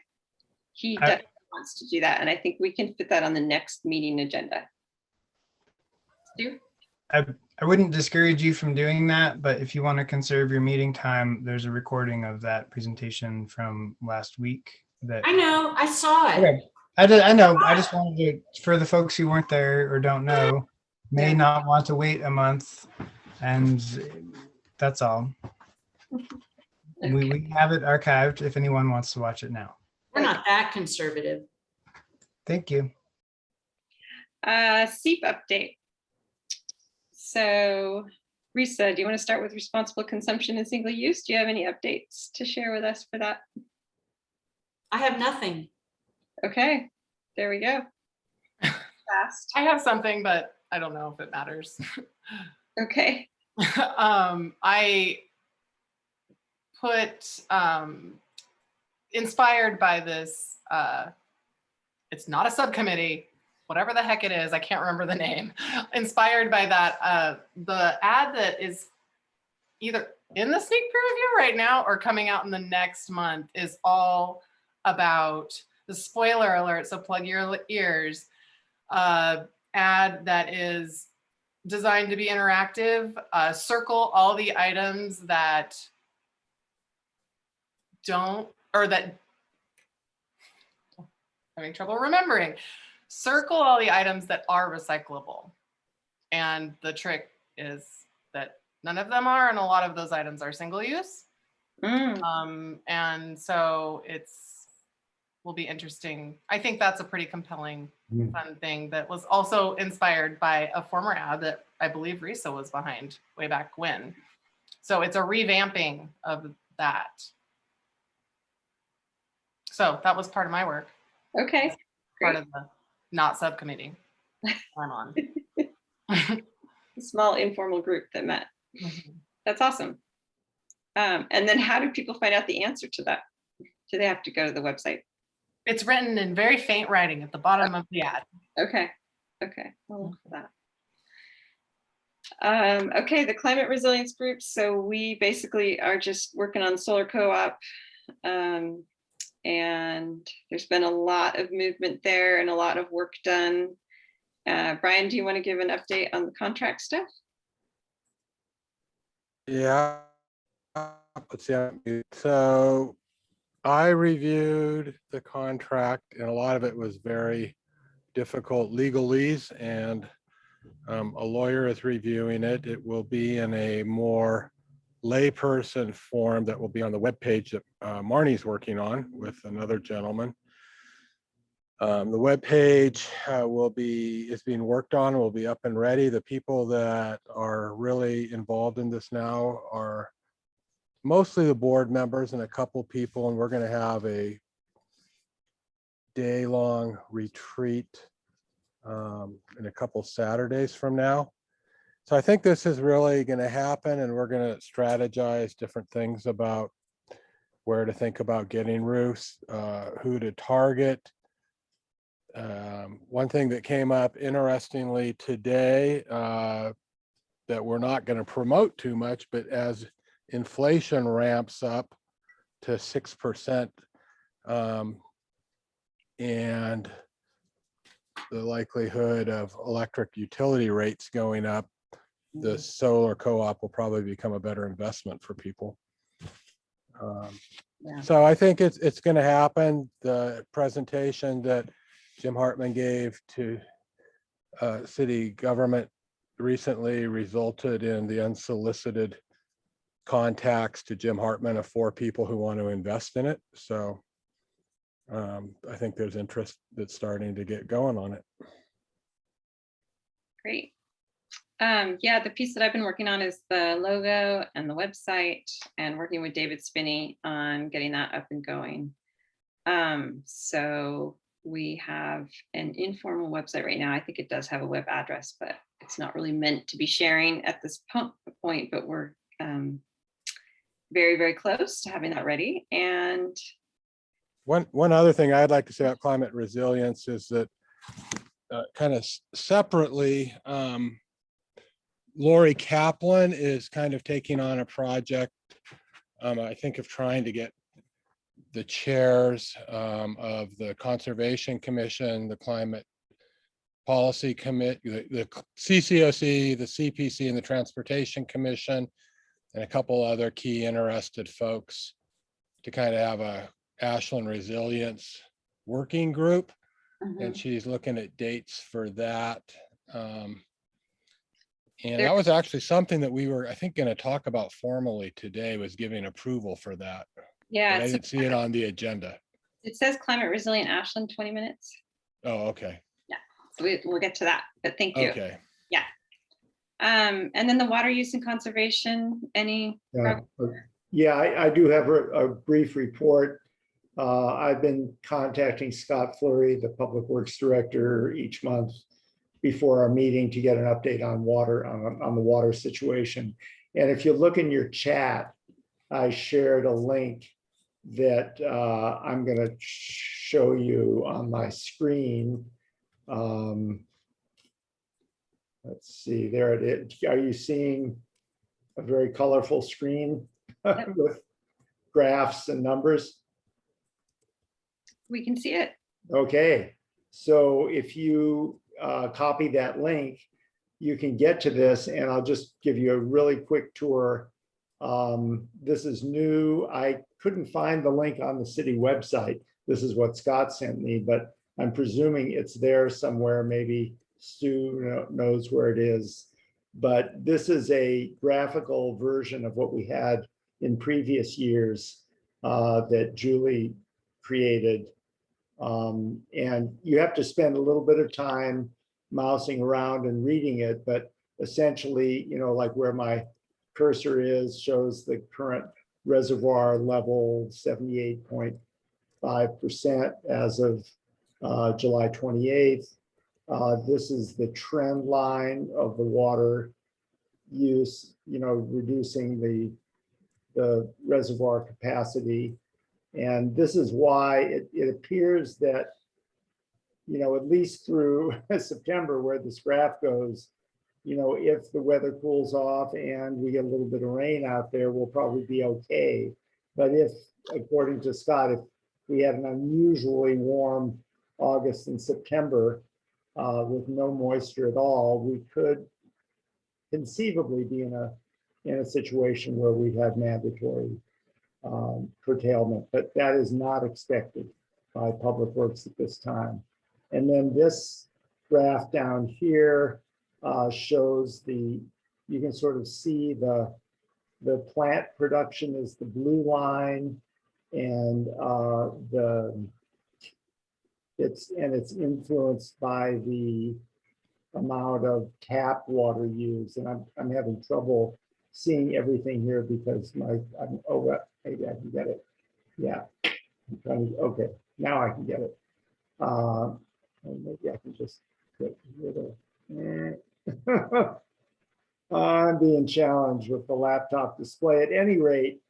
He I- definitely wants to do that, and I think we can fit that on the next meeting agenda. Stu? I wouldn't discourage you from doing that, but if you want to conserve your meeting time, there's a recording of that presentation from last week that. I know, I saw it. Okay. I know, I just wanted to, for the folks who weren't there or don't know, may Yeah. not want to wait a month, and that's all. We have it archived if anyone wants to watch it now. We're not that conservative. Thank you. SEEP update. So Risa, do you want to start with responsible consumption and single use? Do you have any updates to share with us for that? I have nothing. Okay, there we go. Fast. I have something, but I don't know if it matters. Okay. I put, inspired by this, it's not a subcommittee, whatever the heck it is, I can't remember the name. Inspired by that, the ad that is either in the sneak preview right now or coming out in the next month is all about the spoiler alert, so plug your ears, ad that is designed to be interactive. Circle all the items that don't, or that, having trouble remembering. Circle all the items that are recyclable. And the trick is that none of them are, and a lot of those items are single use. And so will be interesting. I think that's a pretty compelling, fun thing that was also inspired by a former ad that I believe Risa was behind way back when. So it's a revamping of that. So that was part of my work, Okay. part Great. of the not subcommittee I'm on. A small informal group that met. That's awesome. And then how do people find out the answer to that? Do they have to go to the website? It's written in very faint writing at the bottom of the ad. Okay, okay, I'll look for that. Okay, the climate resilience group. So we basically are just working on solar co-op. And there's been a lot of movement there and a lot of work done. Brian, do you want to give an update on the contract stuff? Yeah. Let's see. So I reviewed the contract and a lot of it was very difficult legalese, and a lawyer is reviewing it. It will be in a more layperson form that will be on the webpage that Marnie's working on with another gentleman. The webpage is being worked on, will be up and ready. The people that are really involved in this now are mostly the board members and a couple people, and we're going to have a day-long retreat in a couple Saturdays from now. So I think this is really going to happen, and we're going to strategize different things about where to think about getting roofs, who to target. One thing that came up interestingly today that we're not going to promote too much, but as inflation ramps up to 6%, and the likelihood of electric utility rates going up, the solar co-op will probably become a better investment for people. Yeah. So I think it's going to happen. The presentation that Jim Hartman gave to city government recently resulted in the unsolicited contacts to Jim Hartman of 4 people who want to invest in it. So I think there's interest that's starting to get going on it. Great. Yeah, the piece that I've been working on is the logo and the website, and working with David Spinney on getting that up and going. So we have an informal website right now. I think it does have a web address, but it's not really meant to be sharing at this point, but we're very, very close to having that ready. And One other thing I'd like to say about climate resilience is that kind of separately, Lori Kaplan is kind of taking on a project, I think, of trying to get the chairs of the Conservation Commission, the Climate Policy Committee, the CCOC, the CPC, and the Transportation Commission, and a couple other key interested folks to kind of have a Ashland resilience working group. And she's looking at dates for that. And that was actually something that we were, I think, going to talk about formally today, was giving approval for that. yeah, But I didn't see it on the agenda. it says climate resilient Ashland, 20 minutes. Oh, okay. So we'll get to that, but thank you. Okay. And then the water use and conservation, any? Yeah, I do have a brief report. I've been contacting Scott Fleury, the Public Works Director, each month before our meeting to get an update on water, on the water situation. And if you look in your chat, I shared a link that I'm going to show you on my screen. Let's see, there it is. Are you seeing a very colorful screen with graphs and numbers? We can see it. Okay, so if you copy that link, you can get to this, and I'll just give you a really quick tour. This is new. I couldn't find the link on the city website. This is what Scott sent me, but I'm presuming it's there somewhere. Maybe Stu knows where it is. But this is a graphical version of what we had in previous years that Julie created. And you have to spend a little bit of time mousing around and reading it, but essentially, like where my cursor is, shows the current reservoir level, 78.5% as of July 28th. This is the trend line of the water use, reducing the reservoir capacity. And this is why it appears that, at least through September, where this graph goes, if the weather cools off and we get a little bit of rain out there, we'll probably be okay. But if, according to Scott, if we had an unusually warm August and September with no moisture at all, we could conceivably be in a situation where we have mandatory curtailment, but that is not expected by Public Works at this time. And then this graph down here shows you can sort of see the plant production is the blue line, and it's influenced by the amount of tap water used. And I'm having trouble seeing everything here because maybe I can get it. Yeah, I'm trying to, okay, now I can get it. And maybe I can just get rid of, I'm being challenged with the laptop display. At any rate,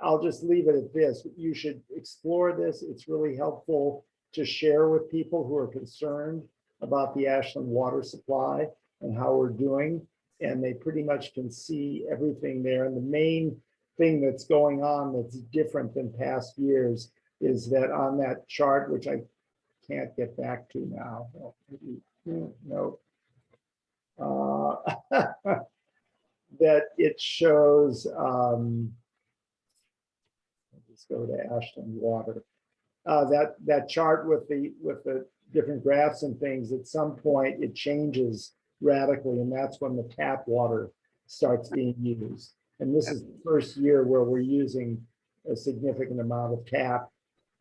I'll just leave it at this. You should explore this. It's really helpful to share with people who are concerned about the Ashland water supply and how we're doing. And they pretty much can see everything there. And the main thing that's going on that's different than past years is that on that chart, which I can't get back to now. No. That it shows, let's go to Ashland water. That chart with the different graphs and things, at some point it changes radically, and that's when the tap water starts being used. And this is the first year where we're using a significant amount of tap.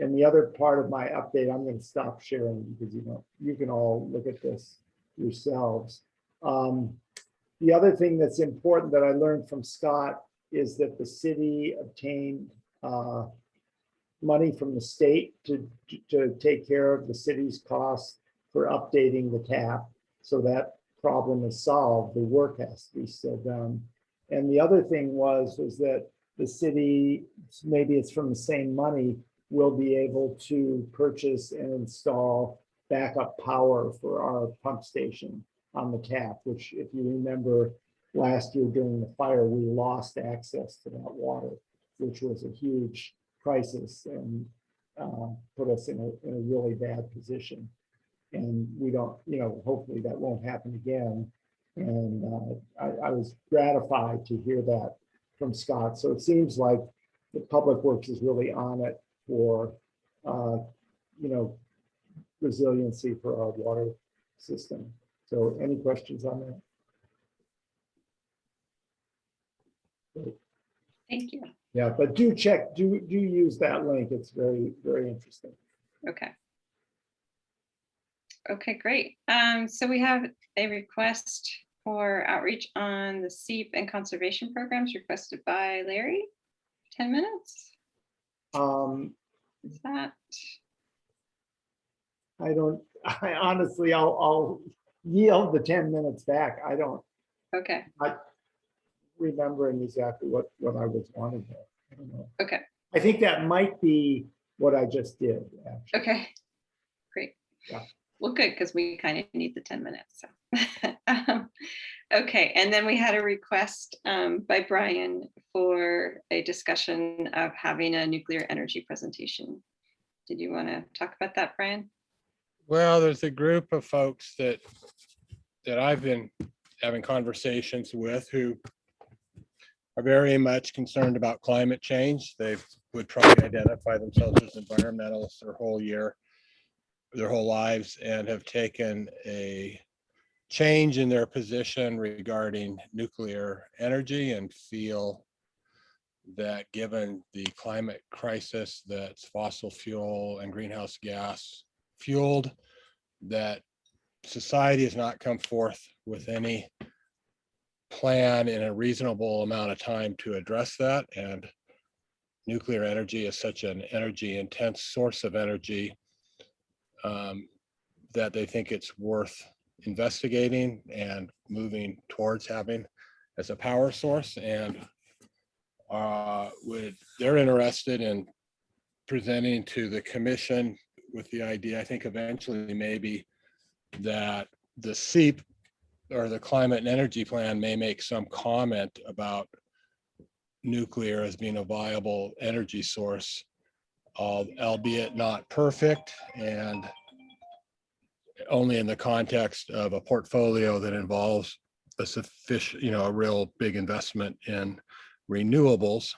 And the other part of my update, I'm going to stop sharing because you can all look at this yourselves. The other thing that's important that I learned from Scott is that the city obtained money from the state to take care of the city's costs for updating the tap. So that problem is solved. The work has to be still done. And the other thing was that the city, maybe it's from the same money, will be able to purchase and install backup power for our pump station on the tap, which, if you remember, last year during the fire, we lost access to that water, which was a huge crisis and put us in a really bad position. And we don't, hopefully that won't happen again. And I was gratified to hear that from Scott. So it seems like the Public Works is really on it for, resiliency for our water system. So any questions on that? Thank you. Yeah, but do use that link. It's very, very interesting. Okay. Okay, great. So we have a request for outreach on the SEEP and conservation programs requested by Larry. 10 minutes. Is that? I honestly, I'll yield the 10 minutes back. I don't. Okay. Remembering exactly what I was wanting there. I don't know. Okay. I think that might be what I just did. Actually. Okay. Great. Yeah. Well, good, because we kind of need the 10 minutes. So. Okay. And then we had a request by Brian for a discussion of having a nuclear energy presentation. Did you want to talk about that, Brian? Well, there's a group of folks that I've been having conversations with who are very much concerned about climate change. They would probably identify themselves as environmentalists their whole lives, and have taken a change in their position regarding nuclear energy and feel that given the climate crisis that's fossil fuel and greenhouse gas fueled, that society has not come forth with any plan in a reasonable amount of time to address that. And nuclear energy is such an energy intense source of energy that they think it's worth investigating and moving towards having as a power source. And they're interested in presenting to the commission with the idea, I think eventually maybe that the SEEP or the Climate and Energy Plan may make some comment about nuclear as being a viable energy source, albeit not perfect, and only in the context of a portfolio that involves a sufficient, a real big investment in renewables.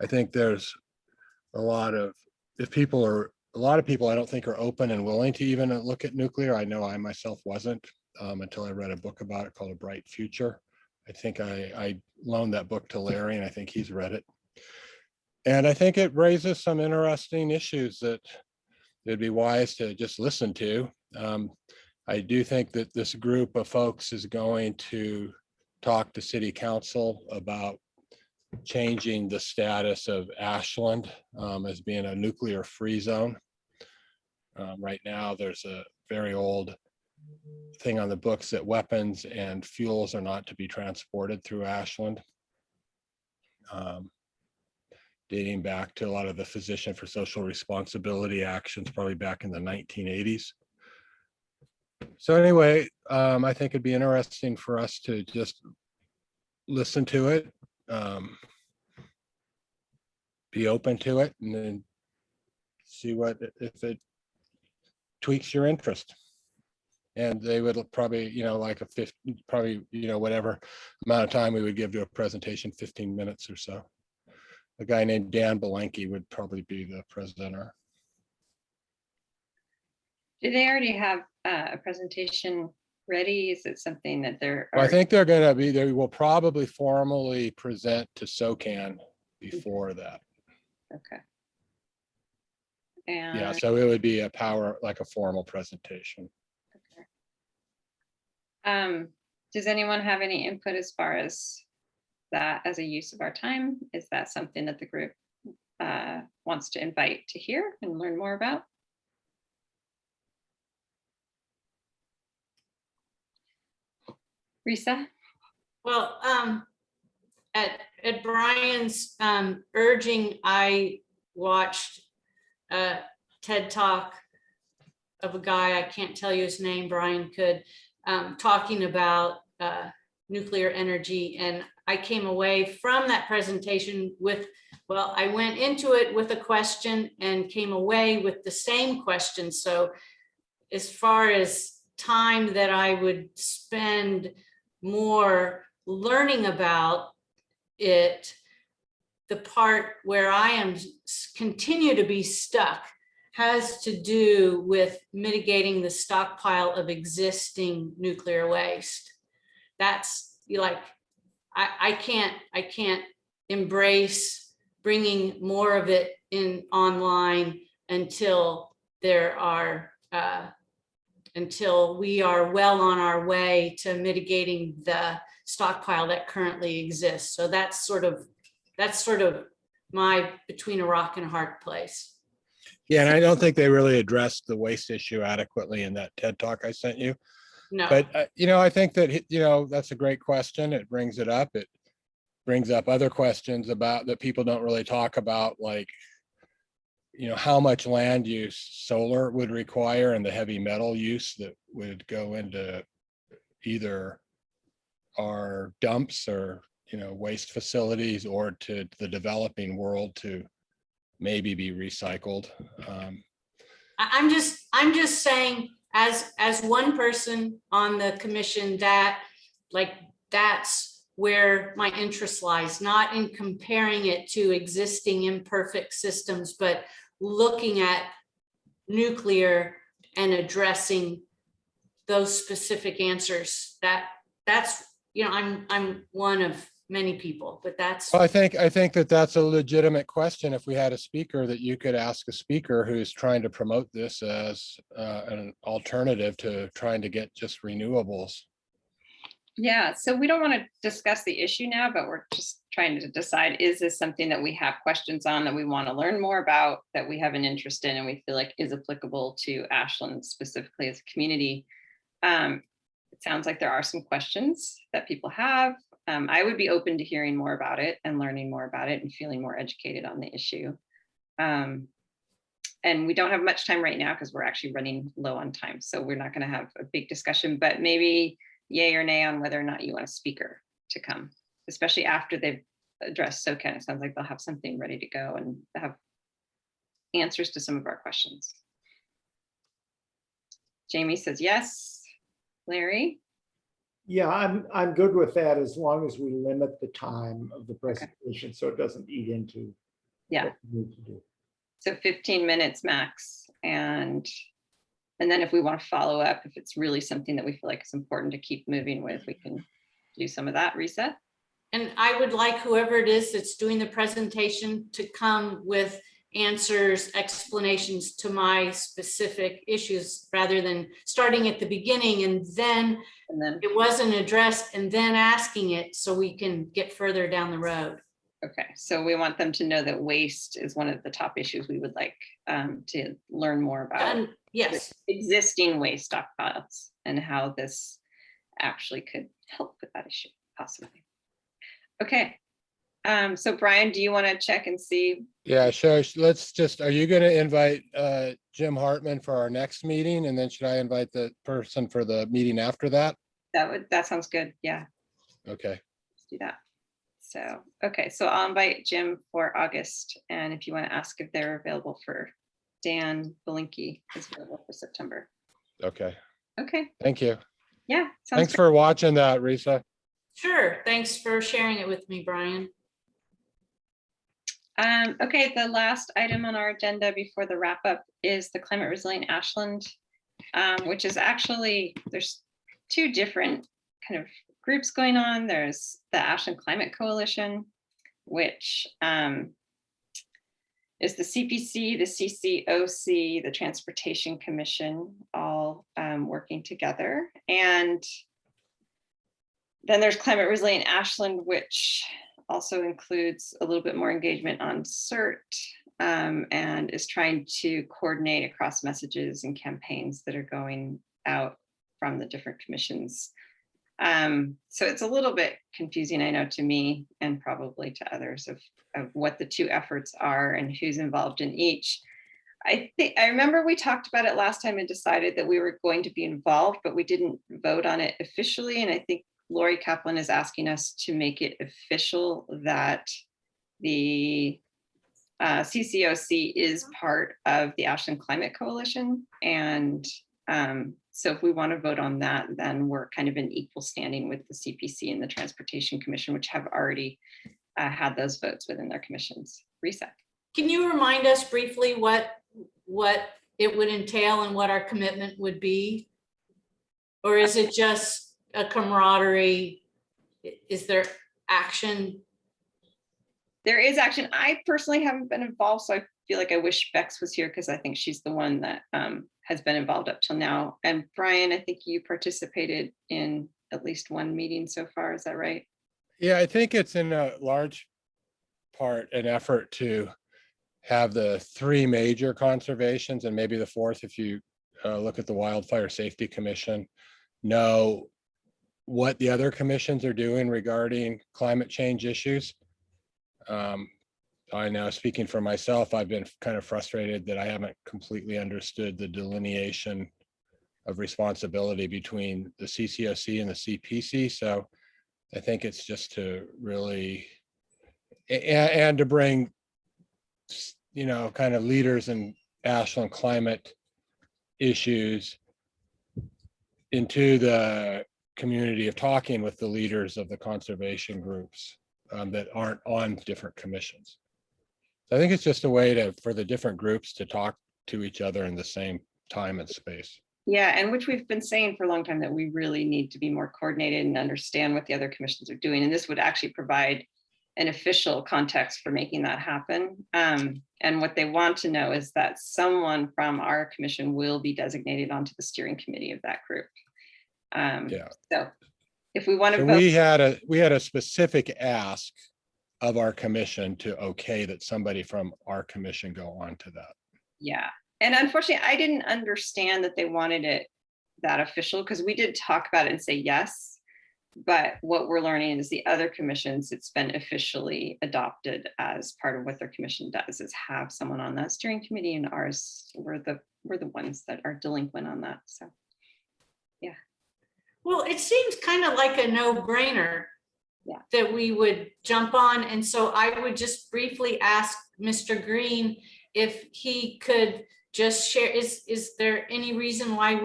I think there's a lot of people I don't think are open and willing to even look at nuclear. I know I myself wasn't until I read a book about it called A Bright Future. I think I loaned that book to Larry, and I think he's read it. And I think it raises some interesting issues that it'd be wise to just listen to. I do think that this group of folks is going to talk to City Council about changing the status of Ashland as being a nuclear-free zone. Right now, there's a very old thing on the books that weapons and fuels are not to be transported through Ashland. Dating back to a lot of the Physician for Social Responsibility actions, probably back in the 1980s. So anyway, I think it'd be interesting for us to just listen to it, be open to it, and then see if it tweaks your interest. And they would probably, like whatever amount of time we would give to a presentation, 15 minutes or so. A guy named Dan Belenke would probably be the presenter. Do they already have a presentation ready? Is it something that they're? Well, I think they will probably formally present to SOCAN before that. Okay. And Yeah, so it would be a formal presentation. okay. Does anyone have any input as far as that as a use of our time? Is that something that the group wants to invite to hear and learn more about? Risa? Well, at Brian's urging, I watched a TED Talk of a guy, I can't tell you his name, Brian could, talking about nuclear energy. And I came away from that presentation with, I went into it with a question and came away with the same question. So as far as time that I would spend more learning about it, the part where I am continue to be stuck has to do with mitigating the stockpile of existing nuclear waste. That's I can't embrace bringing more of it in online until until we are well on our way to mitigating the stockpile that currently exists. So that's sort of my between a rock and a hard place. Yeah, and I don't think they really addressed the waste issue adequately in that TED Talk I sent you. No. But, I think that, that's a great question. It brings it up. It brings up other questions that people don't really talk about, like, how much land use solar would require and the heavy metal use that would go into either our dumps or, waste facilities or to the developing world to maybe be recycled. I'm just saying, as one person on the commission, that's where my interest lies, not in comparing it to existing imperfect systems, but looking at nuclear and addressing those specific answers. That's I'm one of many people, but that's. Well, I think that's a legitimate question. If we had a speaker that you could ask a speaker who's trying to promote this as an alternative to trying to get just renewables. Yeah, so we don't want to discuss the issue now, but we're just trying to decide, is this something that we have questions on, that we want to learn more about, that we have an interest in, and we feel like is applicable to Ashland specifically as a community? It sounds like there are some questions that people have. I would be open to hearing more about it and learning more about it and feeling more educated on the issue. and we don't have much time right now because we're actually running low on time. So we're not going to have a big discussion, but maybe yay or nay on whether or not you want a speaker to come, especially after they've addressed SoCan. It sounds like they'll have something ready to go and have answers to some of our questions. Jamie says yes. Larry? Yeah, I'm good with that as long as we limit the time of the presentation so it doesn't eat into Yeah. what we need to do. So 15 minutes max. And then if we want to follow up, if it's really something that we feel like is important to keep moving with, we can do some of that. Reset. And I would like whoever it is that's doing the presentation to come with answers, explanations to my specific issues, rather than starting at the beginning and then it wasn't addressed and then asking it so we can get further down the road. Okay, so we want them to know that waste is one of the top issues we would like to learn more about. Yes. Existing waste stockpiles and how this actually could help with that issue, possibly. Okay, so Brian, do you want to check and see? Yeah, sure. Let's just, are you going to invite Jim Hartman for our next meeting? And then should I invite the person for the meeting after that? That sounds good. Yeah, Okay. let's do that. So, okay, so I'll invite Jim for August. And if you want to ask if they're available for Dan Belinky is available for September. Okay. Okay, Thank you. yeah. Sounds Thanks great. for watching that, Risa. Sure. Thanks for sharing it with me, Brian. Okay, the last item on our agenda before the wrap up is the Climate Resilient Ashland, which is actually, there's two different kind of groups going on. There's the Ashland Climate Coalition, which is the CPC, the CCOC, the Transportation Commission, all working together. And then there's Climate Resilient Ashland, which also includes a little bit more engagement on CERT and is trying to coordinate across messages and campaigns that are going out from the different commissions. So it's a little bit confusing, I know, to me and probably to others of what the two efforts are and who's involved in each. I remember we talked about it last time and decided that we were going to be involved, but we didn't vote on it officially. And I think Lori Kaplan is asking us to make it official that the CCOC is part of the Ashland Climate Coalition. And so if we want to vote on that, then we're kind of in equal standing with the CPC and the Transportation Commission, which have already had those votes within their commissions. Reset. Can you remind us briefly what it would entail and what our commitment would be? Or is it just a camaraderie? Is there action? There is action. I personally haven't been involved, so I feel like I wish Bex was here because I think she's the one that has been involved up till now. And Brian, I think you participated in at least one meeting so far. Is that right? Yeah, I think it's in a large part an effort to have the three major conservations and maybe the fourth, if you look at the Wildfire Safety Commission, know what the other commissions are doing regarding climate change issues. I know, speaking for myself, I've been kind of frustrated that I haven't completely understood the delineation of responsibility between the CCOC and the CPC. So I think it's just to really, and to bring, you know, kind of leaders in Ashland climate issues into the community of talking with the leaders of the conservation groups that aren't on different commissions. So I think it's just a way for the different groups to talk to each other in the same time and space. Yeah, and which we've been saying for a long time that we really need to be more coordinated and understand what the other commissions are doing. And this would actually provide an official context for making that happen. And what they want to know is that someone from our commission will be designated onto the steering committee of that group. Yeah. So if we want to So vote, we had a specific ask of our commission to okay that somebody from our commission go on to that. yeah. And unfortunately, I didn't understand that they wanted it that official because we did talk about it and say yes. But what we're learning is the other commissions, it's been officially adopted as part of what their commission does, is have someone on that steering committee, and ours, we're the ones that are delinquent on that, so. Well, it seems kind of like a no-brainer. Yeah. That we would jump on. And so I would just briefly ask Mr. Green if he could just share, is there any reason why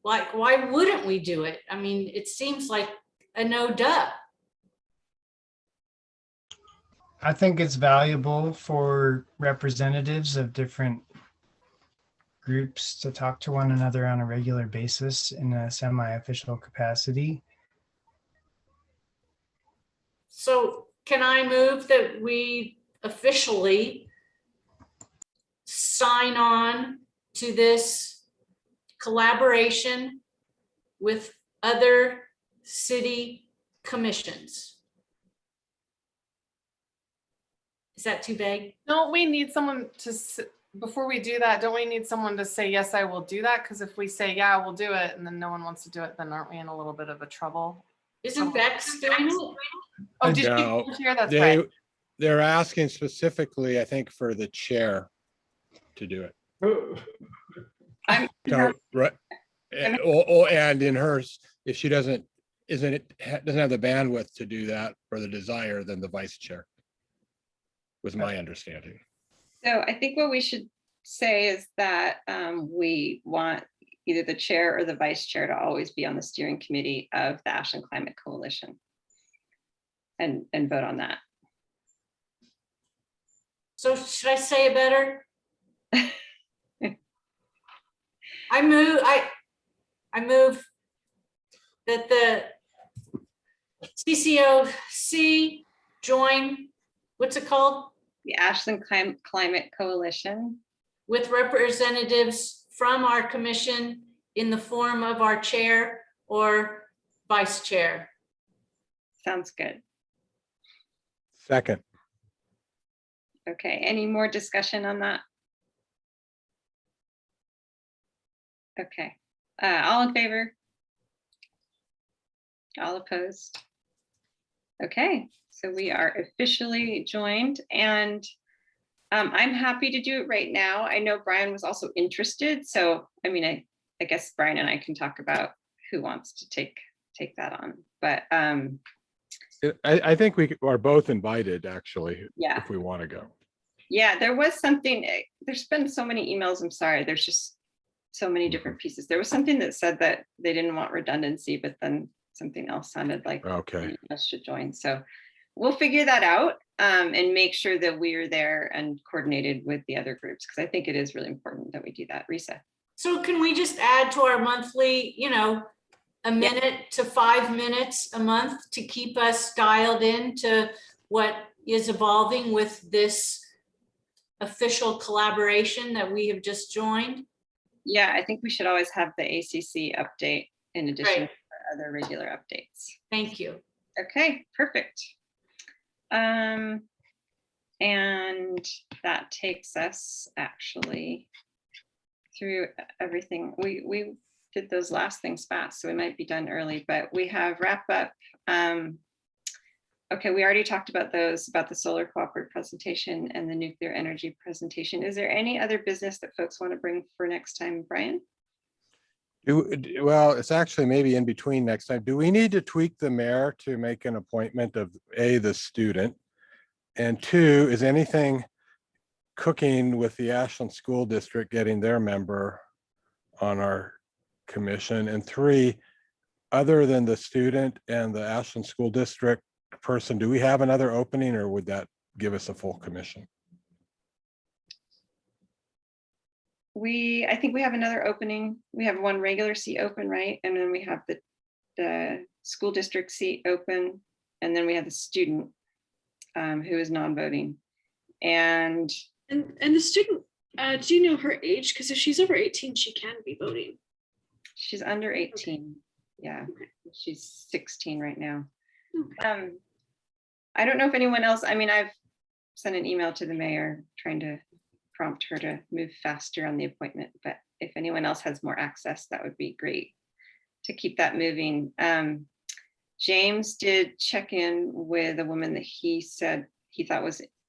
why wouldn't we do it? I mean, it seems like a no-duh. I think it's valuable for representatives of different groups to talk to one another on a regular basis in a semi-official capacity. So can I move that we officially sign on to this collaboration with other city commissions? Is that too vague? Don't we need someone to, before we do that, don't we need someone to say, yes, I will do that? Because if we say, yeah, we'll do it, and then no one wants to do it, then aren't we in a little bit of a trouble? Isn't Bex doing it? Oh, did you No, volunteer? That's right. They're asking specifically, I think, for the chair to do it. I'm So, right. And in hers, if she doesn't have the bandwidth to do that or the desire, then the vice chair, was my understanding. So I think what we should say is that we want either the chair or the vice chair to always be on the steering committee of the Ashland Climate Coalition and vote on that. So should I say it better? I move that the CCOC join, what's it called? The Ashland Climate Coalition. With representatives from our commission in the form of our chair or vice chair. Sounds good. Second. Okay, any more discussion on that? Okay, all in favor? All opposed? Okay, so we are officially joined, and I'm happy to do it right now. I know Brian was also interested, so I mean, I guess Brian and I can talk about who wants to take that on, but I think we are both invited, actually, yeah. if we want to go. Yeah, there was something, there's been so many emails, I'm sorry, there's just so many different pieces. There was something that said that they didn't want redundancy, but then something else sounded like Okay. us should join. So we'll figure that out and make sure that we're there and coordinated with the other groups, because I think it is really important that we do that. Risa. So can we just add to our monthly, a minute to 5 minutes a month to keep us dialed in to what is evolving with this official collaboration that we have just joined? Yeah, I think we should always have the ACC update in addition Right. to other regular updates. Thank you. Okay, perfect. And that takes us actually through everything. We did those last things fast, so we might be done early, but we have wrap up. Okay, we already talked about those, about the solar cooperative presentation and the nuclear energy presentation. Is there any other business that folks want to bring for next time, Brian? Well, it's actually maybe in between next time. Do we need to tweak the mayor to make an appointment of the student? And 2, is anything cooking with the Ashland School District getting their member on our commission? And 3, other than the student and the Ashland School District person, do we have another opening, or would that give us a full commission? I think we have another opening. We have one regular seat open, right? And then we have the school district seat open, and then we have the student who is non-voting. And the student, do you know her age? Because if she's over 18, she can be voting. she's under 18. Yeah, Okay. she's 16 right now. Okay. I don't know if anyone else, I mean, I've sent an email to the mayor trying to prompt her to move faster on the appointment, but if anyone else has more access, that would be great to keep that moving. James did check in with a woman that he said he thought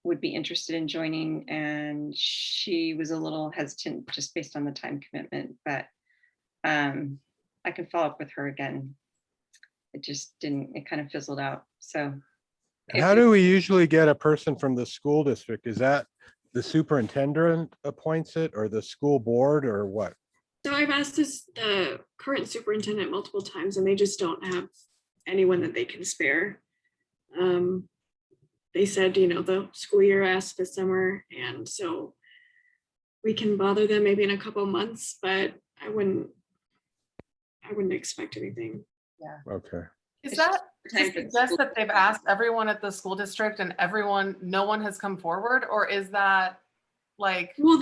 would be interested in joining, and she was a little hesitant just based on the time commitment, but I can follow up with her again. It just didn't, it kind of fizzled out. So And how do we usually get a person from the school district? Is that the superintendent appoints it or the school board or what? So I've asked the current superintendent multiple times and they just don't have anyone that they can spare. They said, the school year ends this summer, and so we can bother them maybe in a couple months, but I wouldn't expect anything. Okay. Is that to suggest that they've asked everyone at the school district and no one has come forward? Or is that like? Well,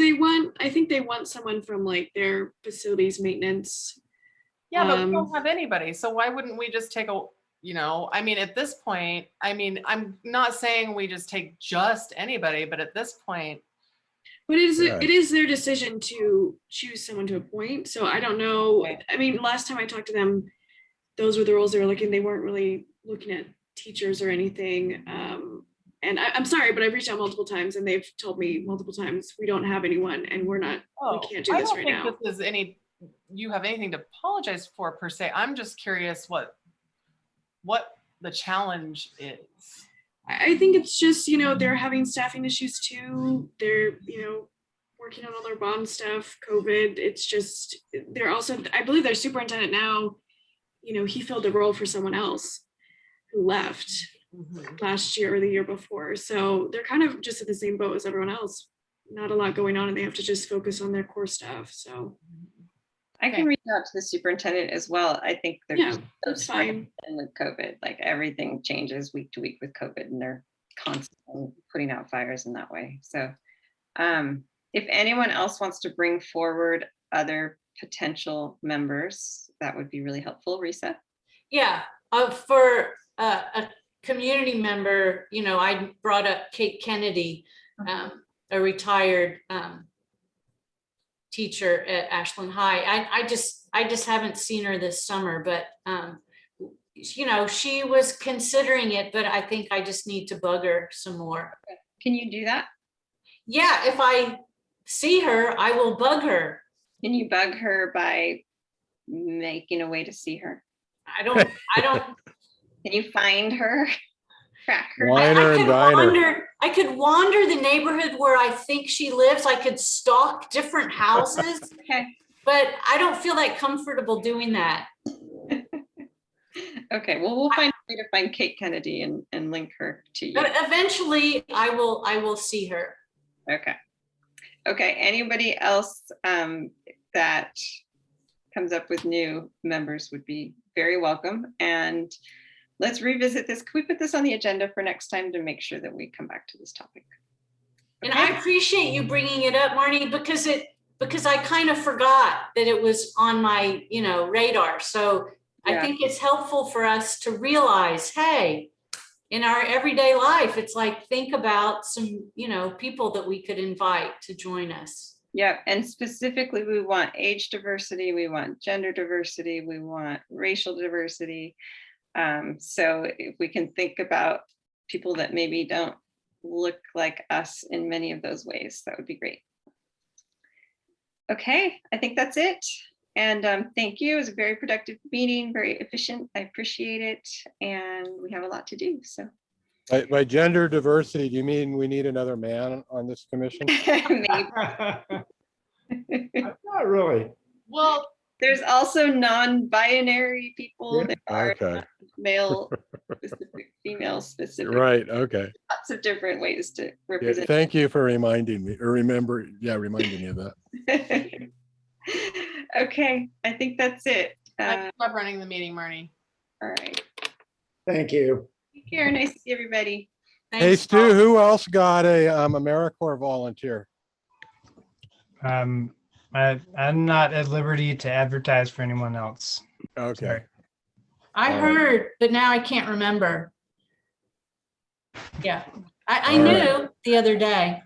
I think they want someone from like their facilities maintenance. Yeah, but we don't have anybody. So why wouldn't we just take at this point, I'm not saying we just take just anybody, but at this point. But it is their decision to choose someone to appoint. So I don't know. Okay. Last time I talked to them, those were the roles they were looking. They weren't really looking at teachers or anything. And I'm sorry, but I've reached out multiple times and they've told me multiple times, we don't have anyone and we can't do this right now. I don't think this is you have anything to apologize for per se. I'm just curious what the challenge is. I think it's just, they're having staffing issues too. They're, working on all their bond stuff, COVID. It's just, they're also, I believe their superintendent now, he filled the role for someone else who left last year or the year before. So they're kind of just in the same boat as everyone else. Not a lot going on and they have to just focus on their core stuff. So I can reach out to the superintendent as well. I think they're just that's fine. And with COVID, like everything changes week to week with COVID, and they're constantly putting out fires in that way. So if anyone else wants to bring forward other potential members, that would be really helpful. Risa? Yeah, for a community member, I brought up Kate Kennedy, a retired teacher at Ashland High. I just haven't seen her this summer, but she was considering it, but I think I just need to bug her some more. Can you do that? Yeah, if I see her, I will bug her. Can you bug her by making a way to see her? I don't. Can you find her? Track her? I could wander the neighborhood where I think she lives. I could stalk different houses. Okay. But I don't feel like comfortable doing that. Okay, well, we'll find a way to find Kate Kennedy and link her to you. But eventually I will see her. Okay, anybody else that comes up with new members would be very welcome. And let's revisit this. Can we put this on the agenda for next time to make sure that we come back to this topic? Okay. And I appreciate you bringing it up, Marnie, because I kind of forgot that it was on my, radar. So yeah. I think it's helpful for us to realize, hey, in our everyday life, it's like, think about some, people that we could invite to join us. Yeah, and specifically, we want age diversity, we want gender diversity, we want racial diversity. So if we can think about people that maybe don't look like us in many of those ways, that would be great. Okay, I think that's it. And thank you. It was a very productive meeting, very efficient. I appreciate it. And we have a lot to do, so. By gender diversity, do you mean we need another man on this commission? Not really. Well, there's also non-binary people. Yeah. There are Okay. Male specific, female specific. Right. Okay. Lots of different ways to represent. Yeah, thank you for reminding me, or reminding me of that. Okay, I think that's it. I love running the meeting, Marnie. All right. Thank you. Take care. Nice to see everybody. Thanks, Hey, Stu, who else got a AmeriCorps volunteer? I'm not at liberty to advertise for anyone else. Okay. Sorry. I heard, but now I can't remember. Yeah, I All knew the other day.